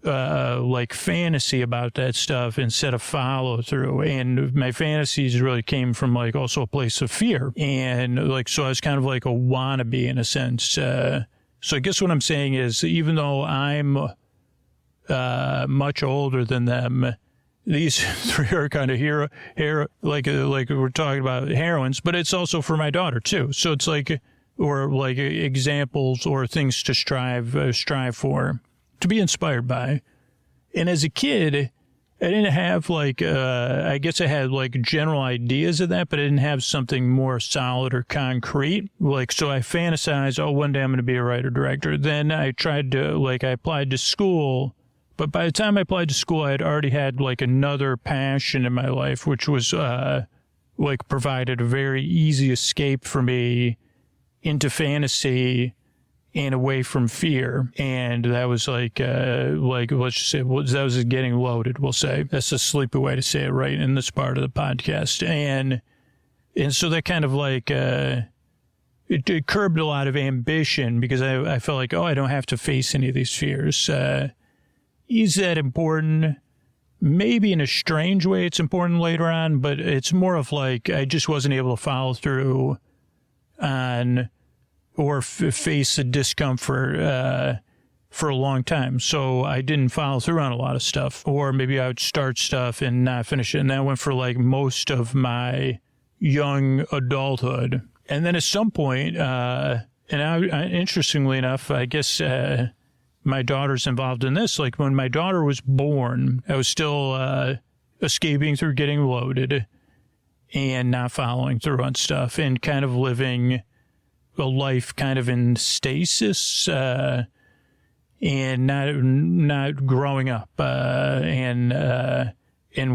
like fantasy about that stuff instead of follow through. And my fantasies really came from like also a place of fear. And like, so I was kind of like a wannabe in a sense. So I guess what I'm saying is, even though I'm much older than them, these 3 are kind of like we're talking about heroines, but it's also for my daughter too. So it's like, or like examples or things to strive for, to be inspired by. And as a kid, I didn't have like, I guess I had like general ideas of that, but I didn't have something more solid or concrete. Like, so I fantasized, one day I'm going to be a writer director. Then I tried to, like, I applied to school, but by the time I applied to school, I had already had like another passion in my life, which was like provided a very easy escape for me into fantasy and away from fear. And that was like let's just say, that was getting loaded, we'll say. That's a sleepy way to say it right in this part of the podcast. And so that kind of like, it curbed a lot of ambition because I felt like, I don't have to face any of these fears. Is that important? Maybe in a strange way it's important later on, but it's more of like I just wasn't able to follow through on or face the discomfort for a long time. So I didn't follow through on a lot of stuff, or maybe I would start stuff and not finish it. And that went for like most of my young adulthood. And then at some point, interestingly enough, I guess my daughter's involved in this. Like when my daughter was born, I was still escaping through getting loaded and not following through on stuff and kind of living a life kind of in stasis and not growing up and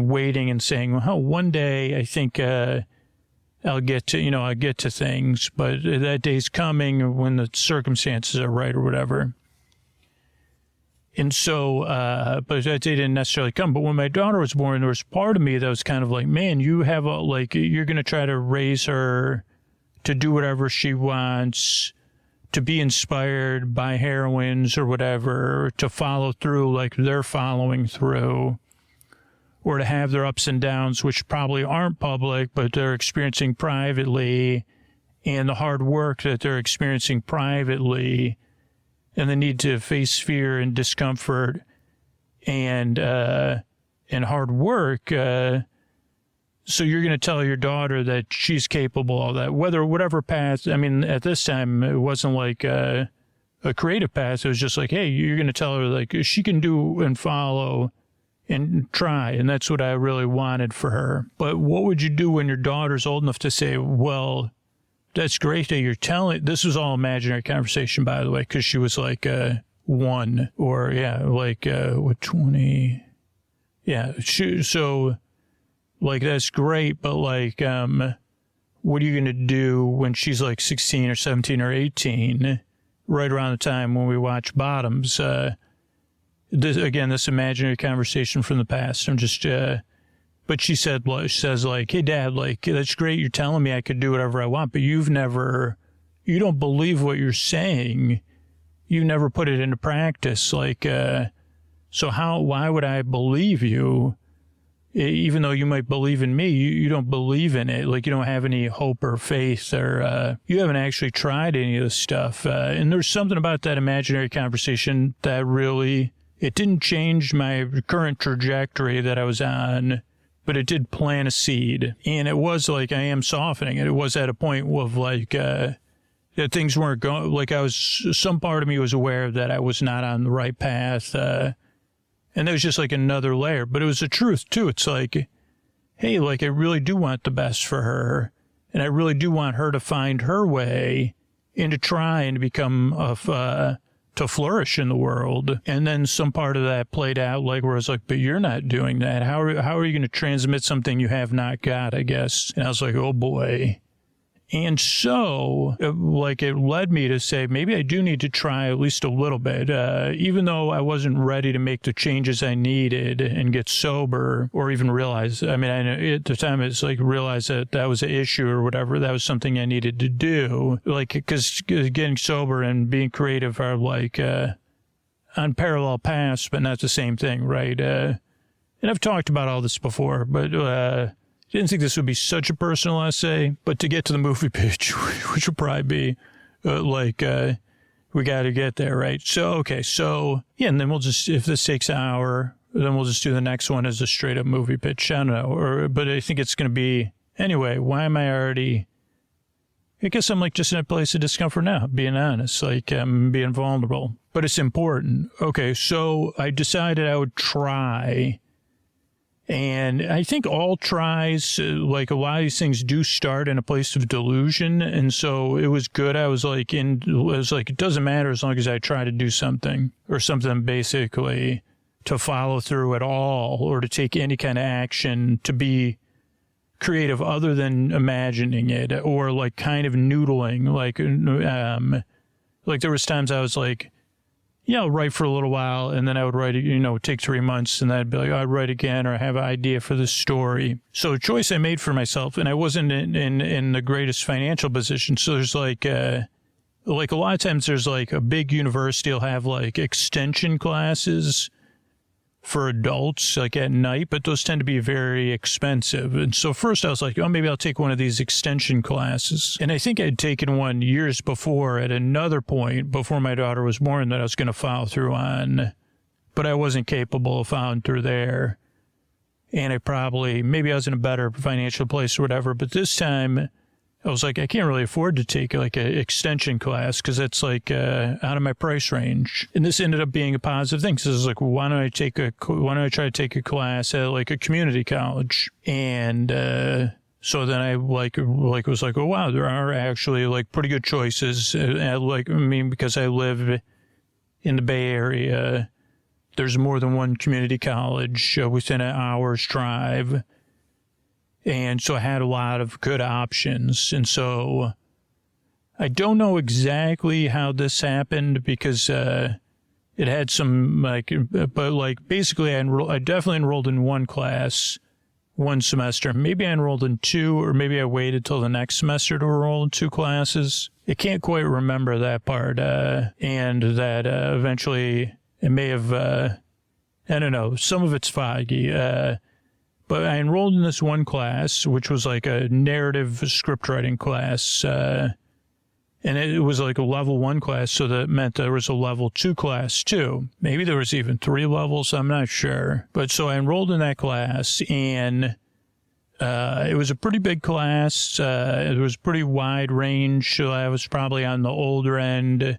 waiting and saying, well, one day I think I'll get to things, but that day's coming when the circumstances are right or whatever. And so, but that day didn't necessarily come. But when my daughter was born, there was part of me that was kind of like, man, you have you're going to try to raise her to do whatever she wants, to be inspired by heroines or whatever, to follow through like they're following through, or to have their ups and downs, which probably aren't public, but they're experiencing privately, and the hard work that they're experiencing privately, and the need to face fear and discomfort and hard work. So you're going to tell your daughter that she's capable of that, whatever path. I mean, at this time, it wasn't like a creative path. It was just like, hey, you're going to tell her like she can do and follow and try. And that's what I really wanted for her. But what would you do when your daughter's old enough to say, well, that's great that you're telling. This was all imaginary conversation, by the way, because she was like 1 or 20. Yeah. So like, that's great. But like, what are you going to do when she's like 16 or 17 or 18, right around the time when we watch Bottoms? This imaginary conversation from the past. I'm just, but she says like, hey, Dad, like, that's great. You're telling me I could do whatever I want, but you don't believe what you're saying. You never put it into practice. Like, so why would I believe you? Even though you might believe in me, you don't believe in it. Like, you don't have any hope or faith, or you haven't actually tried any of this stuff. And there's something about that imaginary conversation that really, it didn't change my current trajectory that I was on, but it did plant a seed. And it was like, I am softening it. It was at a point of like, that things weren't going, like some part of me was aware that I was not on the right path. And there was just like another layer, but it was the truth too. It's like, hey, like I really do want the best for her, and I really do want her to find her way and to try and become to flourish in the world. And then some part of that played out like where I was like, but you're not doing that. How are you going to transmit something you have not got, I guess? And I was like, oh boy. And so, like, it led me to say, maybe I do need to try at least a little bit, even though I wasn't ready to make the changes I needed and get sober, or even realize, I mean, at the time it's like realize that was an issue or whatever. That was something I needed to do. Like, because getting sober and being creative are like on parallel paths, but not the same thing, right? And I've talked about all this before, but didn't think this would be such a personal essay, but to get to the movie pitch, which will probably be we got to get there, right? So, okay. So, yeah, and then we'll just, if this takes an hour, then we'll just do the next one as a straight up movie pitch. I don't know. But I think it's going to be, anyway, why am I already, I guess I'm like just in a place of discomfort now, being honest, like I'm being vulnerable, but it's important. Okay. So I decided I would try. And I think all tries, like a lot of these things do start in a place of delusion. And so it was good. I was like, it doesn't matter as long as I try to do something or something basically to follow through at all or to take any kind of action to be creative other than imagining it or like kind of noodling. Like there was times I was like, yeah, I'll write for a little while, and then I would write, take 3 months, and then I'd be like, I'd write again, or I have an idea for this story. So a choice I made for myself, and I wasn't in the greatest financial position. So there's like a lot of times there's like a big university will have like extension classes for adults, like at night, but those tend to be very expensive. And so first I was like, oh, maybe I'll take one of these extension classes. And I think I'd taken one years before at another point before my daughter was born that I was going to follow through on, but I wasn't capable of following through there. And maybe I was in a better financial place or whatever, but this time I was like, I can't really afford to take like an extension class because that's like out of my price range. And this ended up being a positive thing. So I was like, well, why don't I try to take a class at like a community college? And so then I was like, oh wow, there are actually like pretty good choices. Because I live in the Bay Area, there's more than one community college within an hour's drive. And so I had a lot of good options. And so I don't know exactly how this happened because it had some basically I definitely enrolled in one class, one semester. Maybe I enrolled in 2, or maybe I waited till the next semester to enroll in 2 classes. I can't quite remember that part. And that eventually it may have, I don't know, some of it's foggy. But I enrolled in this one class, which was like a narrative script writing class. And it was like a level 1 class, so that meant there was a level 2 class too. Maybe there was even 3 levels, I'm not sure. But so I enrolled in that class, and it was a pretty big class. It was pretty wide range. So I was probably on the older end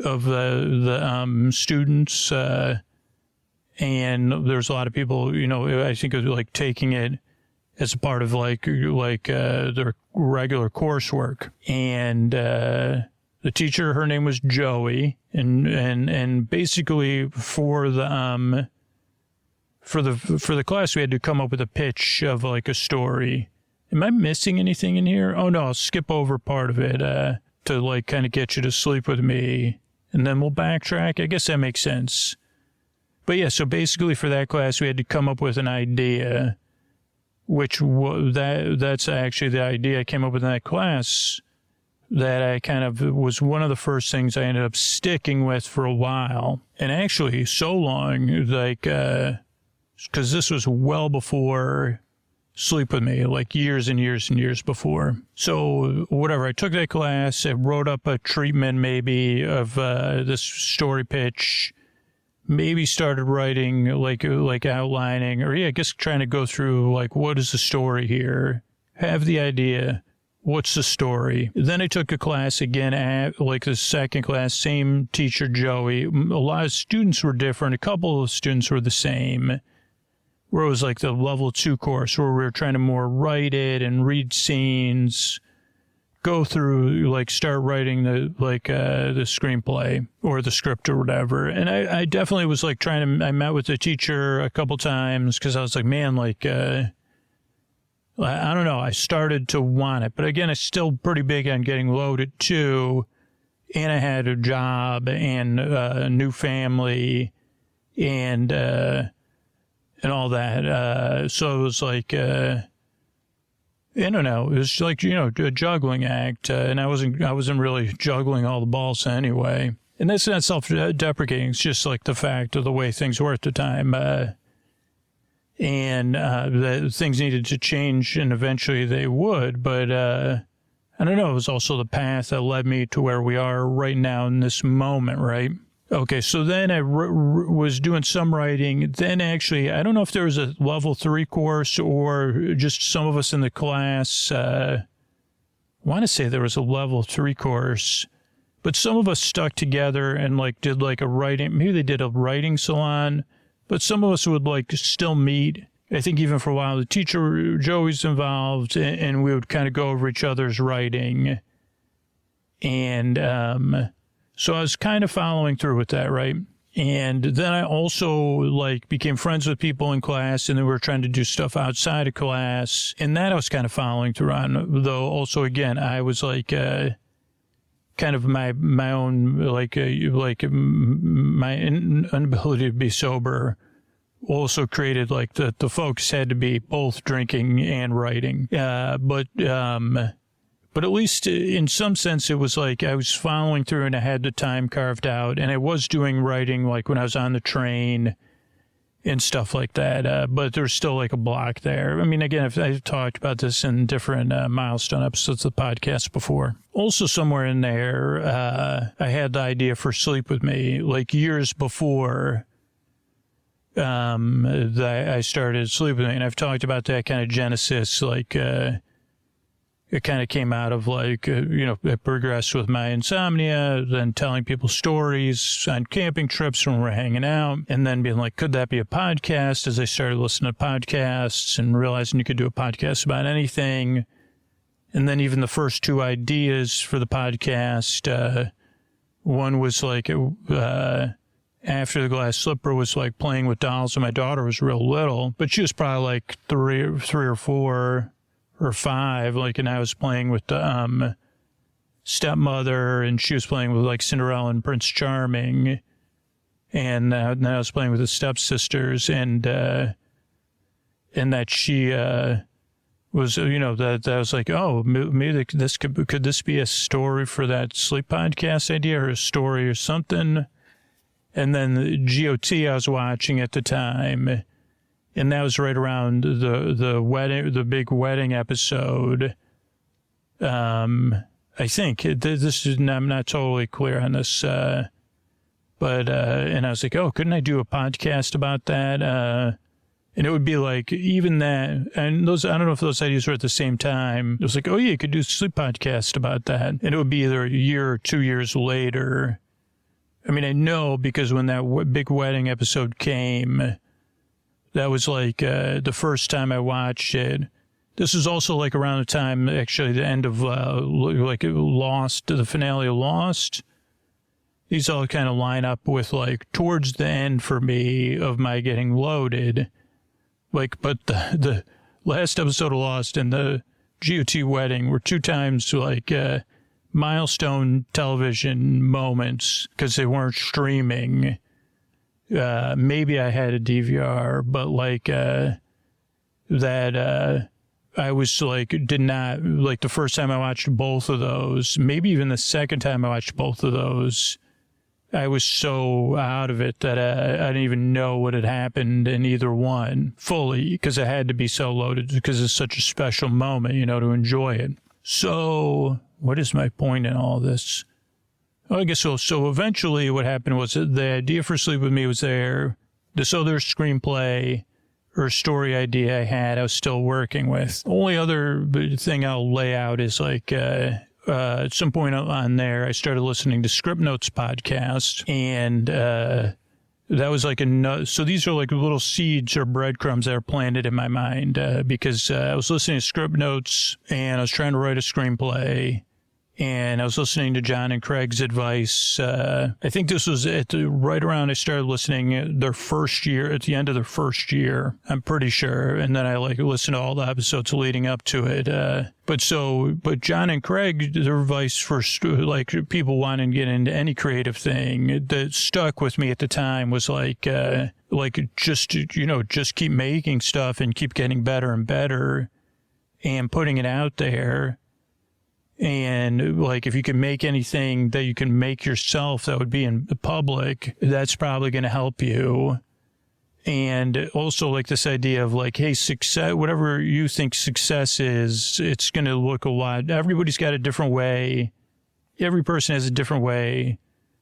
of the students. And there's a lot of people, I think it was like taking it as a part of their regular coursework. And the teacher, her name was Joey, and basically for the class we had to come up with a pitch of like a story. Am I missing anything in here? Oh no, I'll skip over part of it to like kind of get you to sleep with me, and then we'll backtrack. I guess that makes sense. But yeah, so basically for that class, we had to come up with an idea, that's actually the idea I came up with in that class that I kind of was one of the first things I ended up sticking with for a while. And actually so long, like, because this was well before Sleep With Me, like years and years and years before. So whatever, I took that class, I wrote up a treatment maybe of this story pitch, maybe started writing, like outlining, or I guess trying to go through, like, what is the story here? Have the idea. What's the story? Then I took a class again, like the second class, same teacher, Joey. A lot of students were different. A couple of students were the same, where it was like the level 2 course where we were trying to more write it and read scenes, go through, like, start writing the screenplay or the script or whatever. And I definitely was like I met with the teacher a couple times because I was like, man, like, I don't know. I started to want it, but again, it's still pretty big on getting loaded too. And I had a job and a new family and all that. So it was like, I don't know. It was like, a juggling act, and I wasn't really juggling all the balls anyway. And that's not self-deprecating. It's just like the fact of the way things were at the time. And that things needed to change, and eventually they would. But I don't know. It was also the path that led me to where we are right now in this moment, right? Okay, so then I was doing some writing. Then actually, I don't know if there was a level 3 course or just some of us in the class. I want to say there was a level 3 course, but some of us stuck together and like did like a writing. Maybe they did a writing salon, but some of us would like still meet. I think even for a while, the teacher, Joey's involved, and we would kind of go over each other's writing. And, so I was kind of following through with that, right? And then I also like became friends with people in class, and then we were trying to do stuff outside of class. And that I was kind of following through on, though also, again, I was like kind of my own, my inability to be sober also created like the focus had to be both drinking and writing. But at least in some sense, it was like I was following through and I had the time carved out, and I was doing writing like when I was on the train and stuff like that. But there's still like a block there. I mean, again, I've talked about this in different milestone episodes of the podcast before. Also somewhere in there, I had the idea for Sleep With Me like years before I started Sleep With Me. And I've talked about that kind of genesis, like, it kind of came out of like, it progressed with my insomnia, then telling people stories on camping trips when we're hanging out, and then being like, could that be a podcast? As I started listening to podcasts and realizing you could do a podcast about anything. And then even the first two ideas for the podcast, one was like, After the Glass Slipper was like playing with dolls, and my daughter was real little, but she was probably like three or four or five, like, and I was playing with the stepmother, and she was playing with like Cinderella and Prince Charming, and then I was playing with the stepsisters, and that she was, that I was like, oh, maybe this could this be a story for that sleep podcast idea, or a story or something. And then the GOT I was watching at the time, and that was right around the wedding, the big wedding episode. I think this is, I'm not totally clear on this, but and I was like, oh, couldn't I do a podcast about that? And it would be like, even that, and those, I don't know if those ideas were at the same time. It was like, oh yeah, you could do a sleep podcast about that. And it would be either a year or 2 years later. I mean, I know because when that big wedding episode came, that was like the first time I watched it. This was also like around the time, actually, the end of like Lost, the finale of Lost. These all kind of line up with like towards the end for me of my getting loaded. Like, but the last episode of Lost and the GOT wedding were 2 times like milestone television moments because they weren't streaming. Maybe I had a DVR, but like that I was like, did not, like the first time I watched both of those, maybe even the second time I watched both of those, I was so out of it that I didn't even know what had happened in either one fully, because I had to be so loaded because it's such a special moment, to enjoy it. So what is my point in all this? I guess so. So eventually what happened was that the idea for Sleep With Me was there. This other screenplay or story idea I had, I was still working with. Only other thing I'll lay out is like, at some point on there, I started listening to Script Notes podcast, and that was like so these are like little seeds or breadcrumbs that are planted in my mind because I was listening to Script Notes, and I was trying to write a screenplay, and I was listening to John and Craig's advice. I think this was right around I started listening their first year, at the end of their first year, I'm pretty sure. And then I like listened to all the episodes leading up to it. But John and Craig, their advice for like people wanting to get into any creative thing that stuck with me at the time was like just keep making stuff and keep getting better and better and putting it out there. And like, if you can make anything that you can make yourself that would be in the public, that's probably going to help you. And also like this idea of like, hey, success, whatever you think success is, it's going to look a lot. Everybody's got a different way. Every person has a different way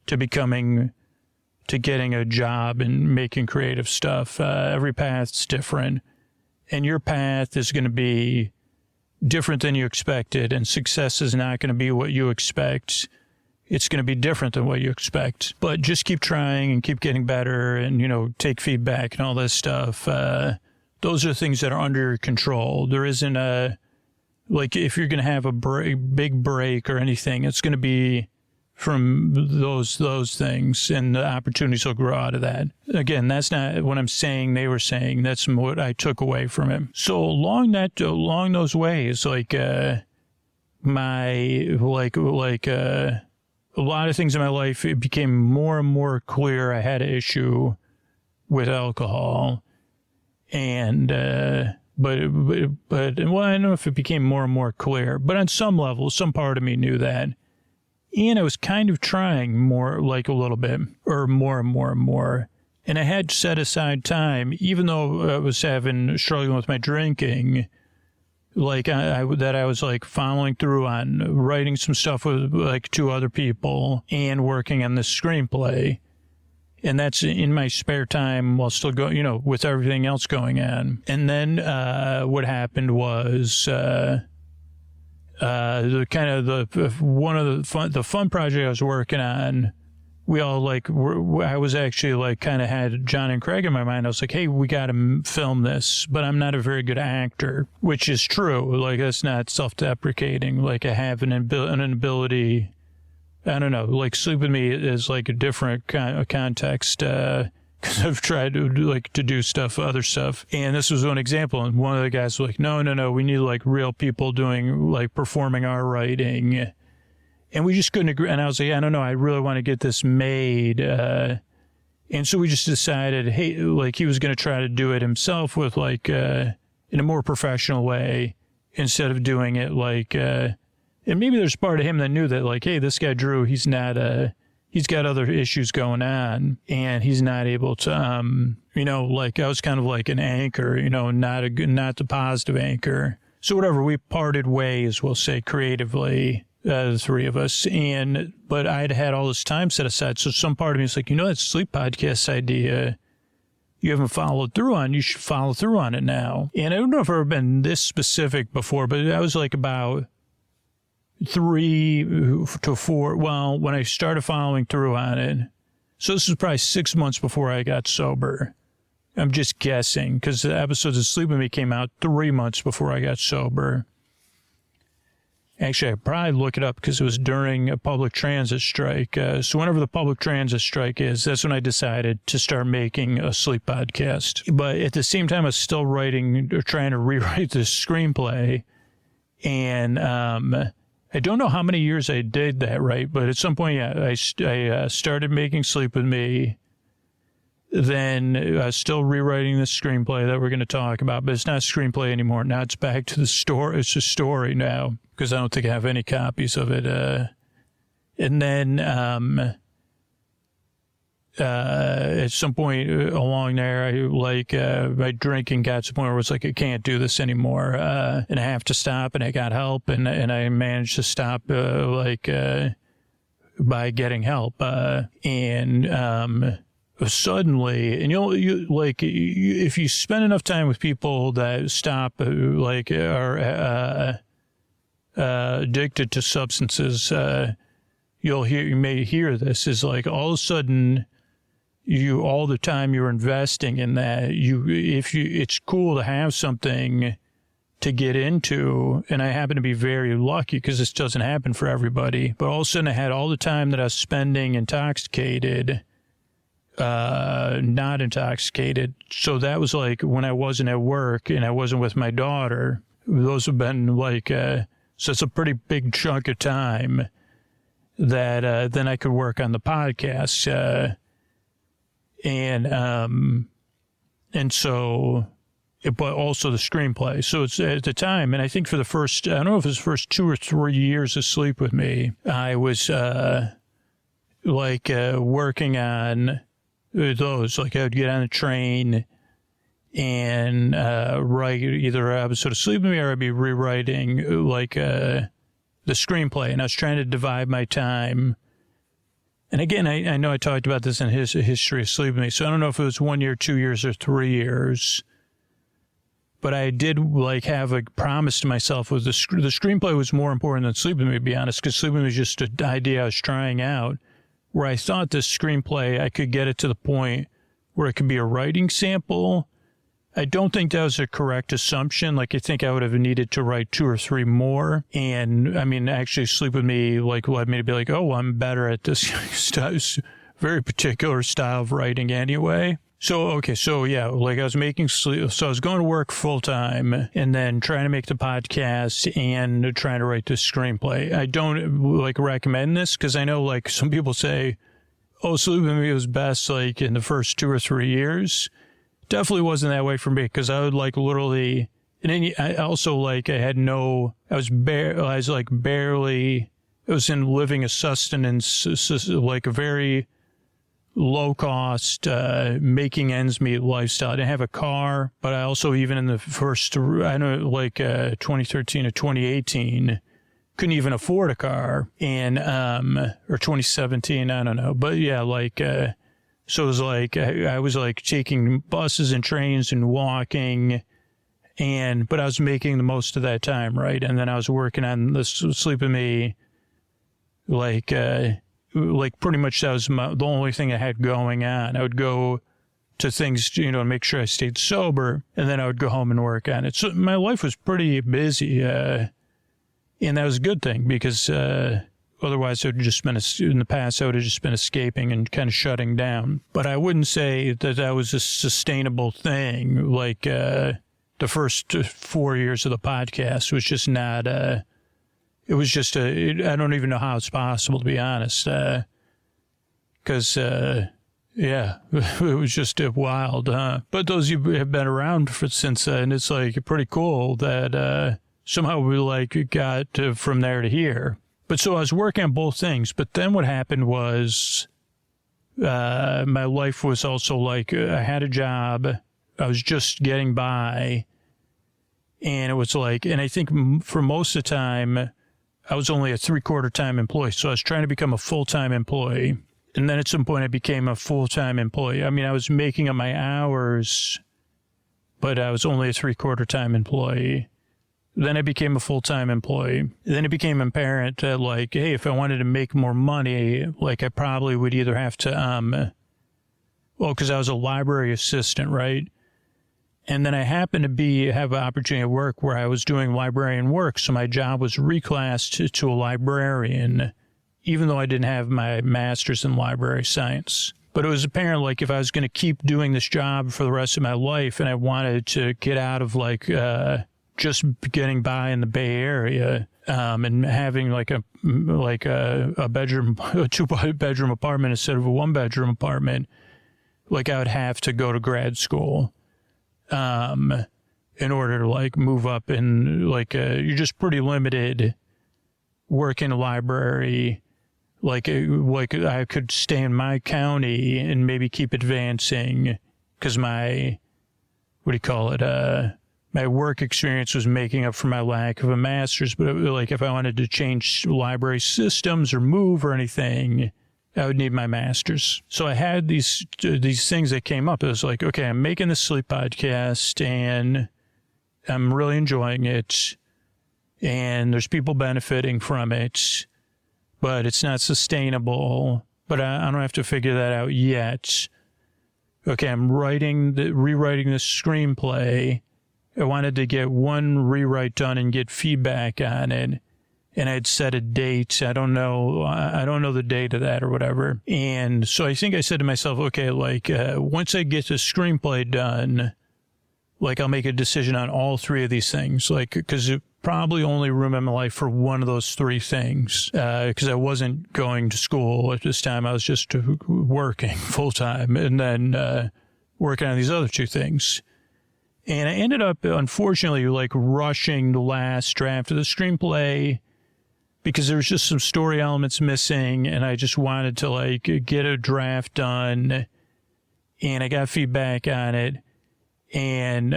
to getting a job and making creative stuff. Every path's different, and your path is going to be different than you expected, and success is not going to be what you expect. It's going to be different than what you expect, but just keep trying and keep getting better and, take feedback and all this stuff. Those are things that are under your control. There isn't like if you're going to have a big break or anything, it's going to be from those things, and the opportunities will grow out of that. Again, that's not what I'm saying they were saying. That's what I took away from it. So along those ways, like a lot of things in my life, it became more and more clear I had an issue with alcohol, and but I don't know if it became more and more clear, but on some level, some part of me knew that. And I was kind of trying more, like a little bit, or more and more and more. And I had set aside time, even though I was struggling with my drinking, like I was like following through on writing some stuff with like 2 other people and working on this screenplay. And that's in my spare time while still going, with everything else going on. And then what happened was one of the fun project I was working on, we all I was actually kind of had John and Craig in my mind. I was like, hey, we got to film this, but I'm not a very good actor, which is true. Like, that's not self-deprecating. Like, I have an ability, I don't know, like Sleep With Me is like a different context, because I've tried to do other stuff. And this was one example. And one of the guys was like, no, we need like real people doing, like performing our writing. And we just couldn't agree. And I was like, I don't know, I really want to get this made. And so we just decided, hey, like he was going to try to do it himself with in a more professional way instead of doing it and maybe there's part of him that knew that like, hey, this guy Drew, he's not he's got other issues going on and he's not able to, I was kind of like an anchor, not the positive anchor. So whatever, we parted ways, we'll say creatively, the 3 of us. But I'd had all this time set aside. So some part of me is like, that sleep podcast idea you haven't followed through on, you should follow through on it now. And I don't know if I've ever been this specific before, but I was like about 3 to 4. Well, when I started following through on it, so this was probably 6 months before I got sober. I'm just guessing because the episodes of Sleep With Me came out 3 months before I got sober. Actually, I probably look it up because it was during a public transit strike. So whenever the public transit strike is, that's when I decided to start making a sleep podcast. But at the same time, I was still writing or trying to rewrite this screenplay. And I don't know how many years I did that, right? But at some point, I started making Sleep With Me. Then still rewriting the screenplay that we're going to talk about, but it's not a screenplay anymore. Now it's back to the story. It's a story now because I don't think I have any copies of it. And then at some point along there, my drinking got to the point where it was like, I can't do this anymore. And I have to stop, and I got help, and I managed to stop by getting help. Suddenly, and if you spend enough time with people that are addicted to substances, you may hear this is like all of a sudden all the time you're investing in that it's cool to have something to get into, and I happen to be very lucky because this doesn't happen for everybody. But all of a sudden, I had all the time that I was spending intoxicated. Not intoxicated. So that was like when I wasn't at work and I wasn't with my daughter. Those have been so it's a pretty big chunk of time that then I could work on the podcast. And so, but also the screenplay. So it's at the time, and I think for the first, I don't know if it was the first 2 or 3 years of Sleep With Me, I was working on those. Like I would get on a train and write either an episode of Sleep With Me or I'd be rewriting the screenplay. And I was trying to divide my time. And again, I know I talked about this in his history of Sleep With Me, so I don't know if it was 1 year, 2 years, or 3 years. But I did have a promise to myself was the screenplay was more important than Sleep With Me, to be honest, because Sleep With Me was just an idea I was trying out. Where I thought this screenplay, I could get it to the point where it could be a writing sample. I don't think that was a correct assumption. Like, I think I would have needed to write 2 or 3 more. And I mean, actually Sleep With Me, like, led me to be like, oh, I'm better at this very particular style of writing anyway. So, okay. So yeah, like I was making sleep. So I was going to work full time and then trying to make the podcast and trying to write the screenplay. I don't like recommend this because I know like some people say, oh, Sleep With Me was best like in the first 2 or 3 years. Definitely wasn't that way for me because I would like literally, and then I also like I was in living a sustenance, like a very low cost, making ends meet lifestyle. I didn't have a car, but I also, even in the first, 2013 to 2018, couldn't even afford a car. And, or 2017, I don't know. But yeah, like, so it was like, I was like taking buses and trains and walking, but I was making the most of that time, right? And then I was working on this Sleep With Me, like pretty much that was the only thing I had going on. I would go to things, to make sure I stayed sober, and then I would go home and work on it. So my life was pretty busy, and that was a good thing because, otherwise, I would have just been in the past. I would have just been escaping and kind of shutting down. But I wouldn't say that was a sustainable thing. Like the first 4 years of the podcast was just not. It was just I don't even know how it's possible, to be honest. Because yeah, it was just wild. But those of you who have been around since then, it's like pretty cool that somehow we like got from there to here. But so I was working on both things. But then what happened was my life was also like I had a job. I was just getting by. And it was like, and I think for most of the time, I was only a 3/4 time employee. So I was trying to become a full-time employee. And then at some point I became a full-time employee. I mean, I was making up my hours, but I was only a 3/4 time employee. Then I became a full-time employee. Then it became apparent that, like, hey, if I wanted to make more money, like, I probably would either have to, because I was a library assistant, right? And then I happened to have an opportunity at work where I was doing librarian work, so my job was reclassed to a librarian, even though I didn't have my master's in library science. But it was apparent, like, if I was going to keep doing this job for the rest of my life and I wanted to get out of, like, just getting by in the Bay Area, and having like a bedroom, a 2-bedroom apartment instead of a 1-bedroom apartment, like I would have to go to grad school, in order to like move up, and like, you're just pretty limited work in a library. Like I could stay in my county and maybe keep advancing because my work experience was making up for my lack of a master's. But like if I wanted to change library systems or move or anything, I would need my master's. So I had these things that came up. It was like, okay, I'm making this sleep podcast and I'm really enjoying it. And there's people benefiting from it, but it's not sustainable. But I don't have to figure that out yet. Okay, I'm rewriting this screenplay. I wanted to get one rewrite done and get feedback on it. And I'd set a date. I don't know the date of that or whatever. And so I think I said to myself, okay, like, once I get the screenplay done, like, I'll make a decision on all 3 of these things. Like, because it probably only room in my life for one of those 3 things. Because I wasn't going to school at this time. I was just working full time and then working on these other 2 things. And I ended up, unfortunately, like rushing the last draft of the screenplay because there was just some story elements missing, and I just wanted to like get a draft done. And I got feedback on it, and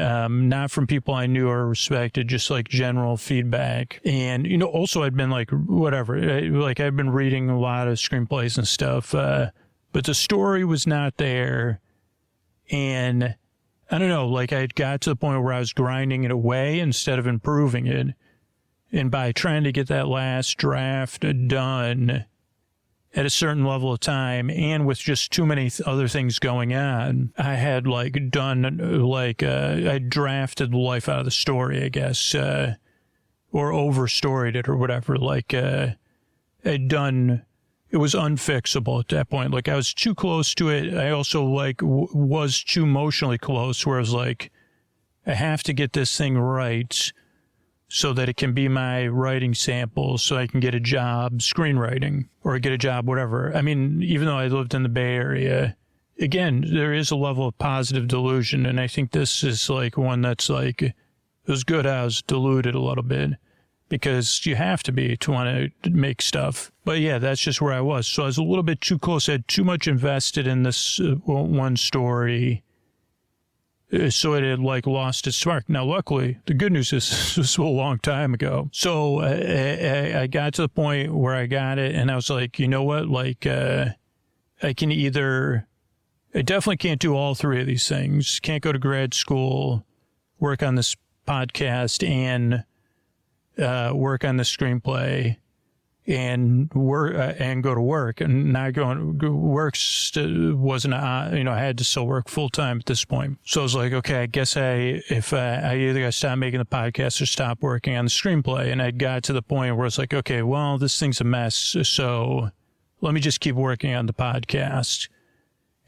not from people I knew or respected, just like general feedback. And also I'd been like whatever, I'd been reading a lot of screenplays and stuff, but the story was not there, and I don't know, like I got to the point where I was grinding it away instead of improving it. And by trying to get that last draft done, at a certain level of time, and with just too many other things going on, I had I drafted the life out of the story, I guess, or overstoried it or whatever. It was unfixable at that point. Like, I was too close to it. I also was too emotionally close, where I was like, I have to get this thing right so that it can be my writing sample, so I can get a job screenwriting or get a job, whatever. I mean, even though I lived in the Bay Area, again, there is a level of positive delusion. And I think this is one that's it was good I was deluded a little bit, because you have to be to want to make stuff. But yeah, that's just where I was. So I was a little bit too close. I had too much invested in this one story. So it had lost its spark. Now, luckily, the good news is this was a long time ago. So I got to the point where I got it, and I was like, you know what? I definitely can't do all three of these things. Can't go to grad school, work on this podcast, and work on the screenplay, and work and go to work. And not going wasn't I had to still work full time at this point. So I was like, okay, I guess I either got to stop making the podcast or stop working on the screenplay. And I got to the point where it's like, okay, well, this thing's a mess, so let me just keep working on the podcast.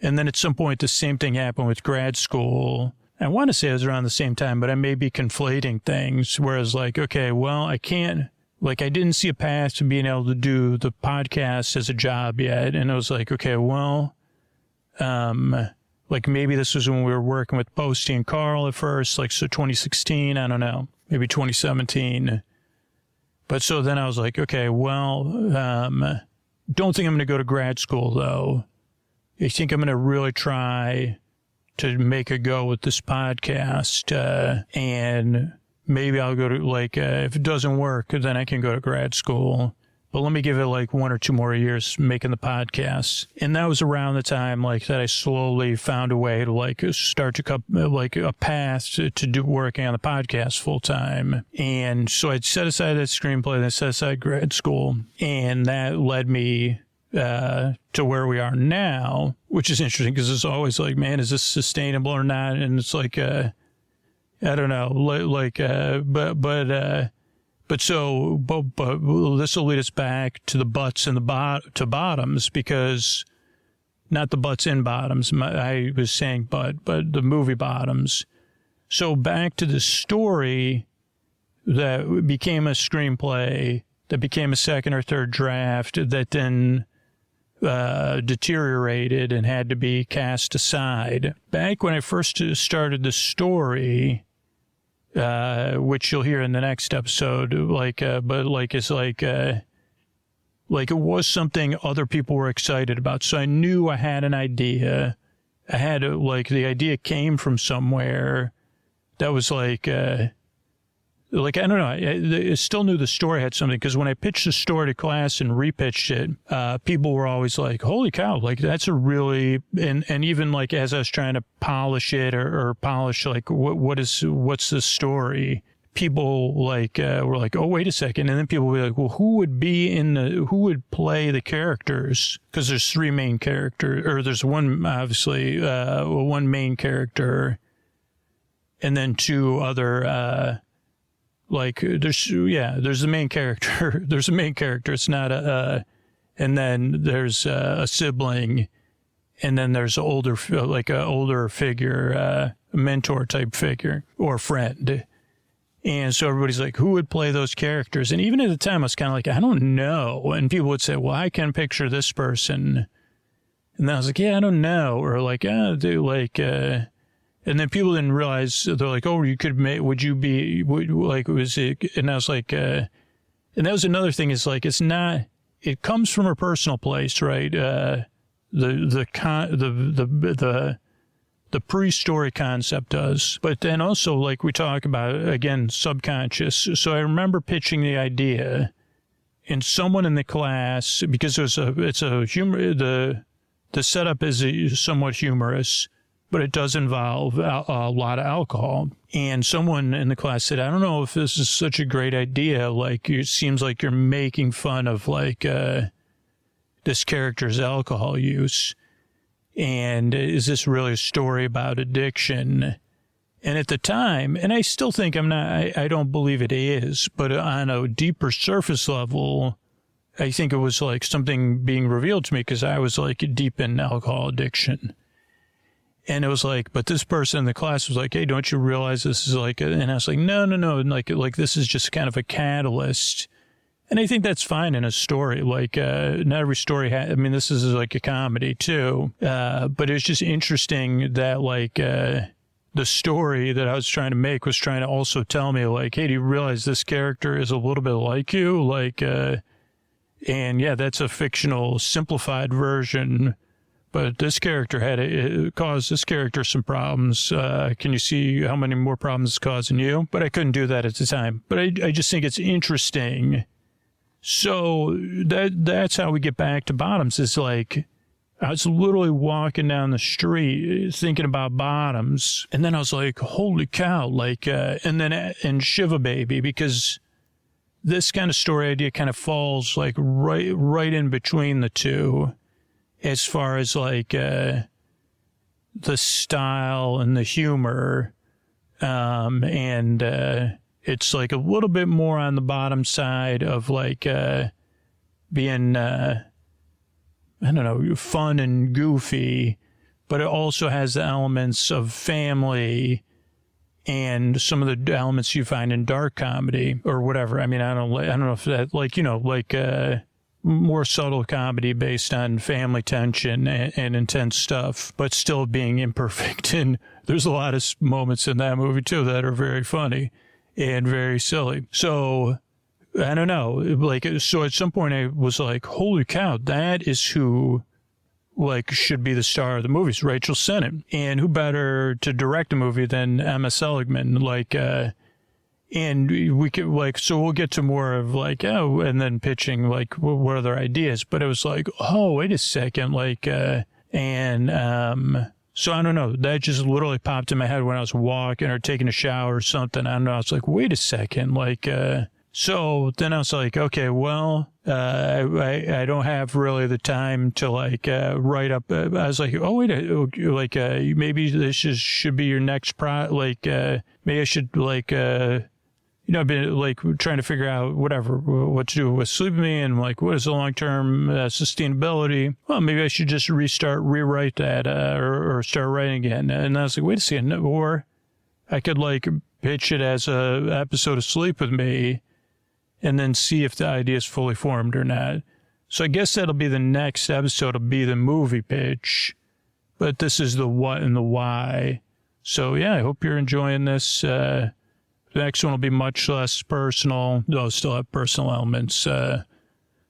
And then at some point, the same thing happened with grad school. I want to say it was around the same time, but I may be conflating things. Whereas okay, well, I can't. I didn't see a path to being able to do the podcast as a job yet. And I was like, okay, well, maybe this was when we were working with Posty and Carl at first, so 2016, I don't know, maybe 2017. But so then I was like, okay, well, don't think I'm going to go to grad school, though. I think I'm going to really try to make a go with this podcast, and maybe I'll go to if it doesn't work, then I can go to grad school. But let me give it 1 or 2 more years making the podcast. And that was around the time that I slowly found a way to start to a path to do working on the podcast full time. And so I'd set aside that screenplay, and I set aside grad school, and that led me to where we are now, which is interesting because it's always man, is this sustainable or not? And it's I don't know, but this will lead us back to the butts and to bottoms, because not the butts in bottoms. I was saying but the movie bottoms. So back to the story that became a screenplay, that became a second or third draft, that then deteriorated and had to be cast aside. Back when I first started the story, which you'll hear in the next episode, it was something other people were excited about. So I knew I had an idea. I had the idea came from somewhere that was I don't know. I still knew the story had something, because when I pitched the story to class and repitched it, people were always like, holy cow, that's a really, and even as I was trying to polish it or polish, what's the story? People were like, oh, wait a second. And then people would be like, well, who would play the characters? Because there's 3 main characters, or there's one, obviously, one main character, and then 2 other, there's the main character. There's a main character. It's not and then there's a sibling, and then there's an older, older figure, a mentor type figure or friend. And so everybody's like, who would play those characters? And even at the time, I was kind of I don't know. And people would say, well, I can picture this person. And then I was like, yeah, I don't know. Or and then people didn't realize, they're like, oh, you could make, was it, and I was like, and that was another thing, is it's not, it comes from a personal place, right? The pre-story concept does, but then also we talk about, again, subconscious. So I remember pitching the idea, and someone in the class, because the setup is somewhat humorous, but it does involve a lot of alcohol. And someone in the class said, I don't know if this is such a great idea. It seems like you're making fun of this character's alcohol use. And is this really a story about addiction? And at the time, and I still think I don't believe it is, but on a deeper surface level, I think it was like something being revealed to me because I was like deep in alcohol addiction. And it was like, but this person in the class was like, hey, don't you realize this is like, and I was like, no. And like this is just kind of a catalyst. And I think that's fine in a story. Like, not every story this is like a comedy too. But it was just interesting that like, the story that I was trying to make was trying to also tell me like, hey, do you realize this character is a little bit like you? Like, and yeah, that's a fictional simplified version. But this character it caused this character some problems. Can you see how many more problems it's causing you? But I couldn't do that at the time. But I just think it's interesting. So that's how we get back to bottoms. It's like I was literally walking down the street thinking about bottoms. And then I was like, holy cow. Like, and Shiva Baby, because this kind of story idea kind of falls like right in between the two. As far as like the style and the humor, and it's like a little bit more on the bottom side of like being fun and goofy, but it also has the elements of family and some of the elements you find in dark comedy or whatever. I don't know if that more subtle comedy based on family tension and intense stuff, but still being imperfect. And there's a lot of moments in that movie too that are very funny and very silly. So I don't know, so at some point I was like, holy cow, that is who should be the star of the movies, Rachel Sennett. And who better to direct a movie than Emma Seligman? And we could so we'll get to more of and then pitching what other ideas. But it was like, oh, wait a second, so I don't know. That just literally popped in my head when I was walking or taking a shower or something. I don't know. I was like, wait a second, so then I was like, okay, well, I don't have really the time to write up. I was like, oh wait, maybe this should be your next maybe I should I've been trying to figure out what to do with Sleep With Me and what is the long-term sustainability. Well, maybe I should just rewrite that or start writing again. And I was like, wait a second, or I could pitch it as a episode of Sleep With Me and then see if the idea is fully formed or not. So I guess that'll be the next episode. Will be the movie pitch, but this is the what and the why. So yeah, I hope you're enjoying this. The next one will be much less personal, though still have personal elements.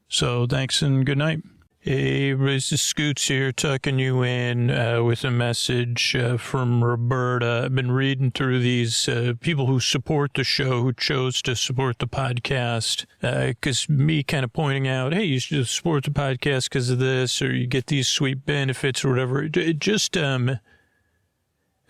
So thanks and good night. Hey, this is Scoots here, tucking you in with a message from Roberta. I've been reading through these people who support the show, who chose to support the podcast, because me kind of pointing out, hey, you should support the podcast because of this, or you get these sweet benefits or whatever. It just...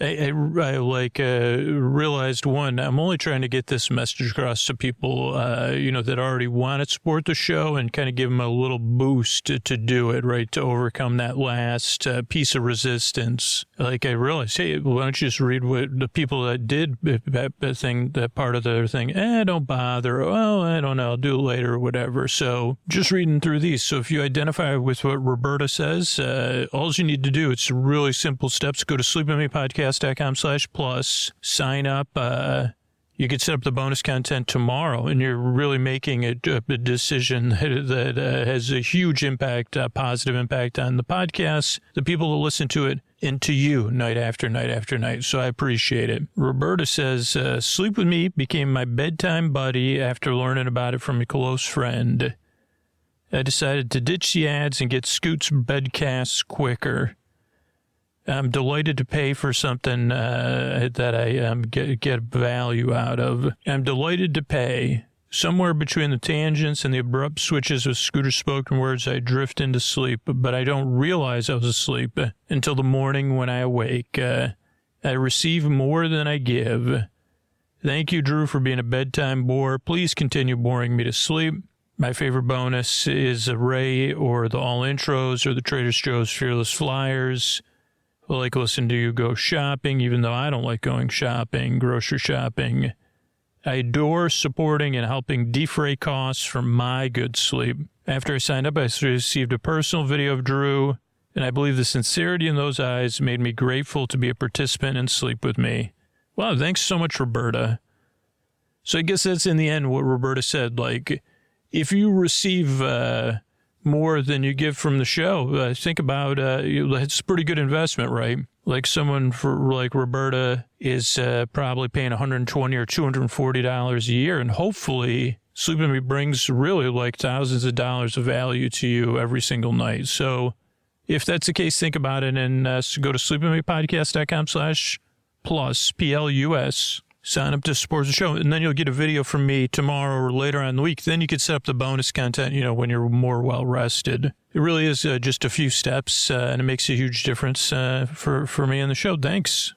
I realized one, I'm only trying to get this message across to people, that already want to support the show and kind of give them a little boost to do it, right? To overcome that last piece of resistance. I realized, hey, why don't you just read what the people that did that part of their thing, don't bother. Oh, I don't know, I'll do it later or whatever. So just reading through these. So if you identify with what Roberta says, all you need to do, it's really simple steps. Go to sleepwithmepodcast.com/plus, sign up. You could set up the bonus content tomorrow, and you're really making a decision that has a huge impact, positive impact on the podcast, the people who listen to it, and to you night after night after night. So I appreciate it. Roberta says, Sleep With Me became my bedtime buddy after learning about it from a close friend. I decided to ditch the ads and get Scoot's bedcasts quicker. I'm delighted to pay for something that I get value out of. I'm delighted to pay. Somewhere between the tangents and the abrupt switches of Scooter's spoken words, I drift into sleep, but I don't realize I was asleep until the morning when I awake. I receive more than I give. Thank you, Drew, for being a bedtime bore. Please continue boring me to sleep. My favorite bonus is a Ray or the All Intros or the Trader Joe's Fearless Flyers. I like listening to you go shopping, even though I don't like going shopping, grocery shopping. I adore supporting and helping defray costs for my good sleep. After I signed up, I received a personal video of Drew, and I believe the sincerity in those eyes made me grateful to be a participant in Sleep With Me. Wow, thanks so much, Roberta. So I guess that's in the end what Roberta said. Like, if you receive more than you give from the show, think about it's a pretty good investment, right? Like someone like Roberta is probably paying $120 or $240 a year, and hopefully Sleep With Me brings really like thousands of dollars of value to you every single night. So if that's the case, think about it and go to sleepwithmepodcast.com/plus, PLUS. Sign up to support the show, and then you'll get a video from me tomorrow or later on in the week. Then you can set up the bonus content, when you're more well-rested. It really is just a few steps, and it makes a huge difference for me and the show. Thanks.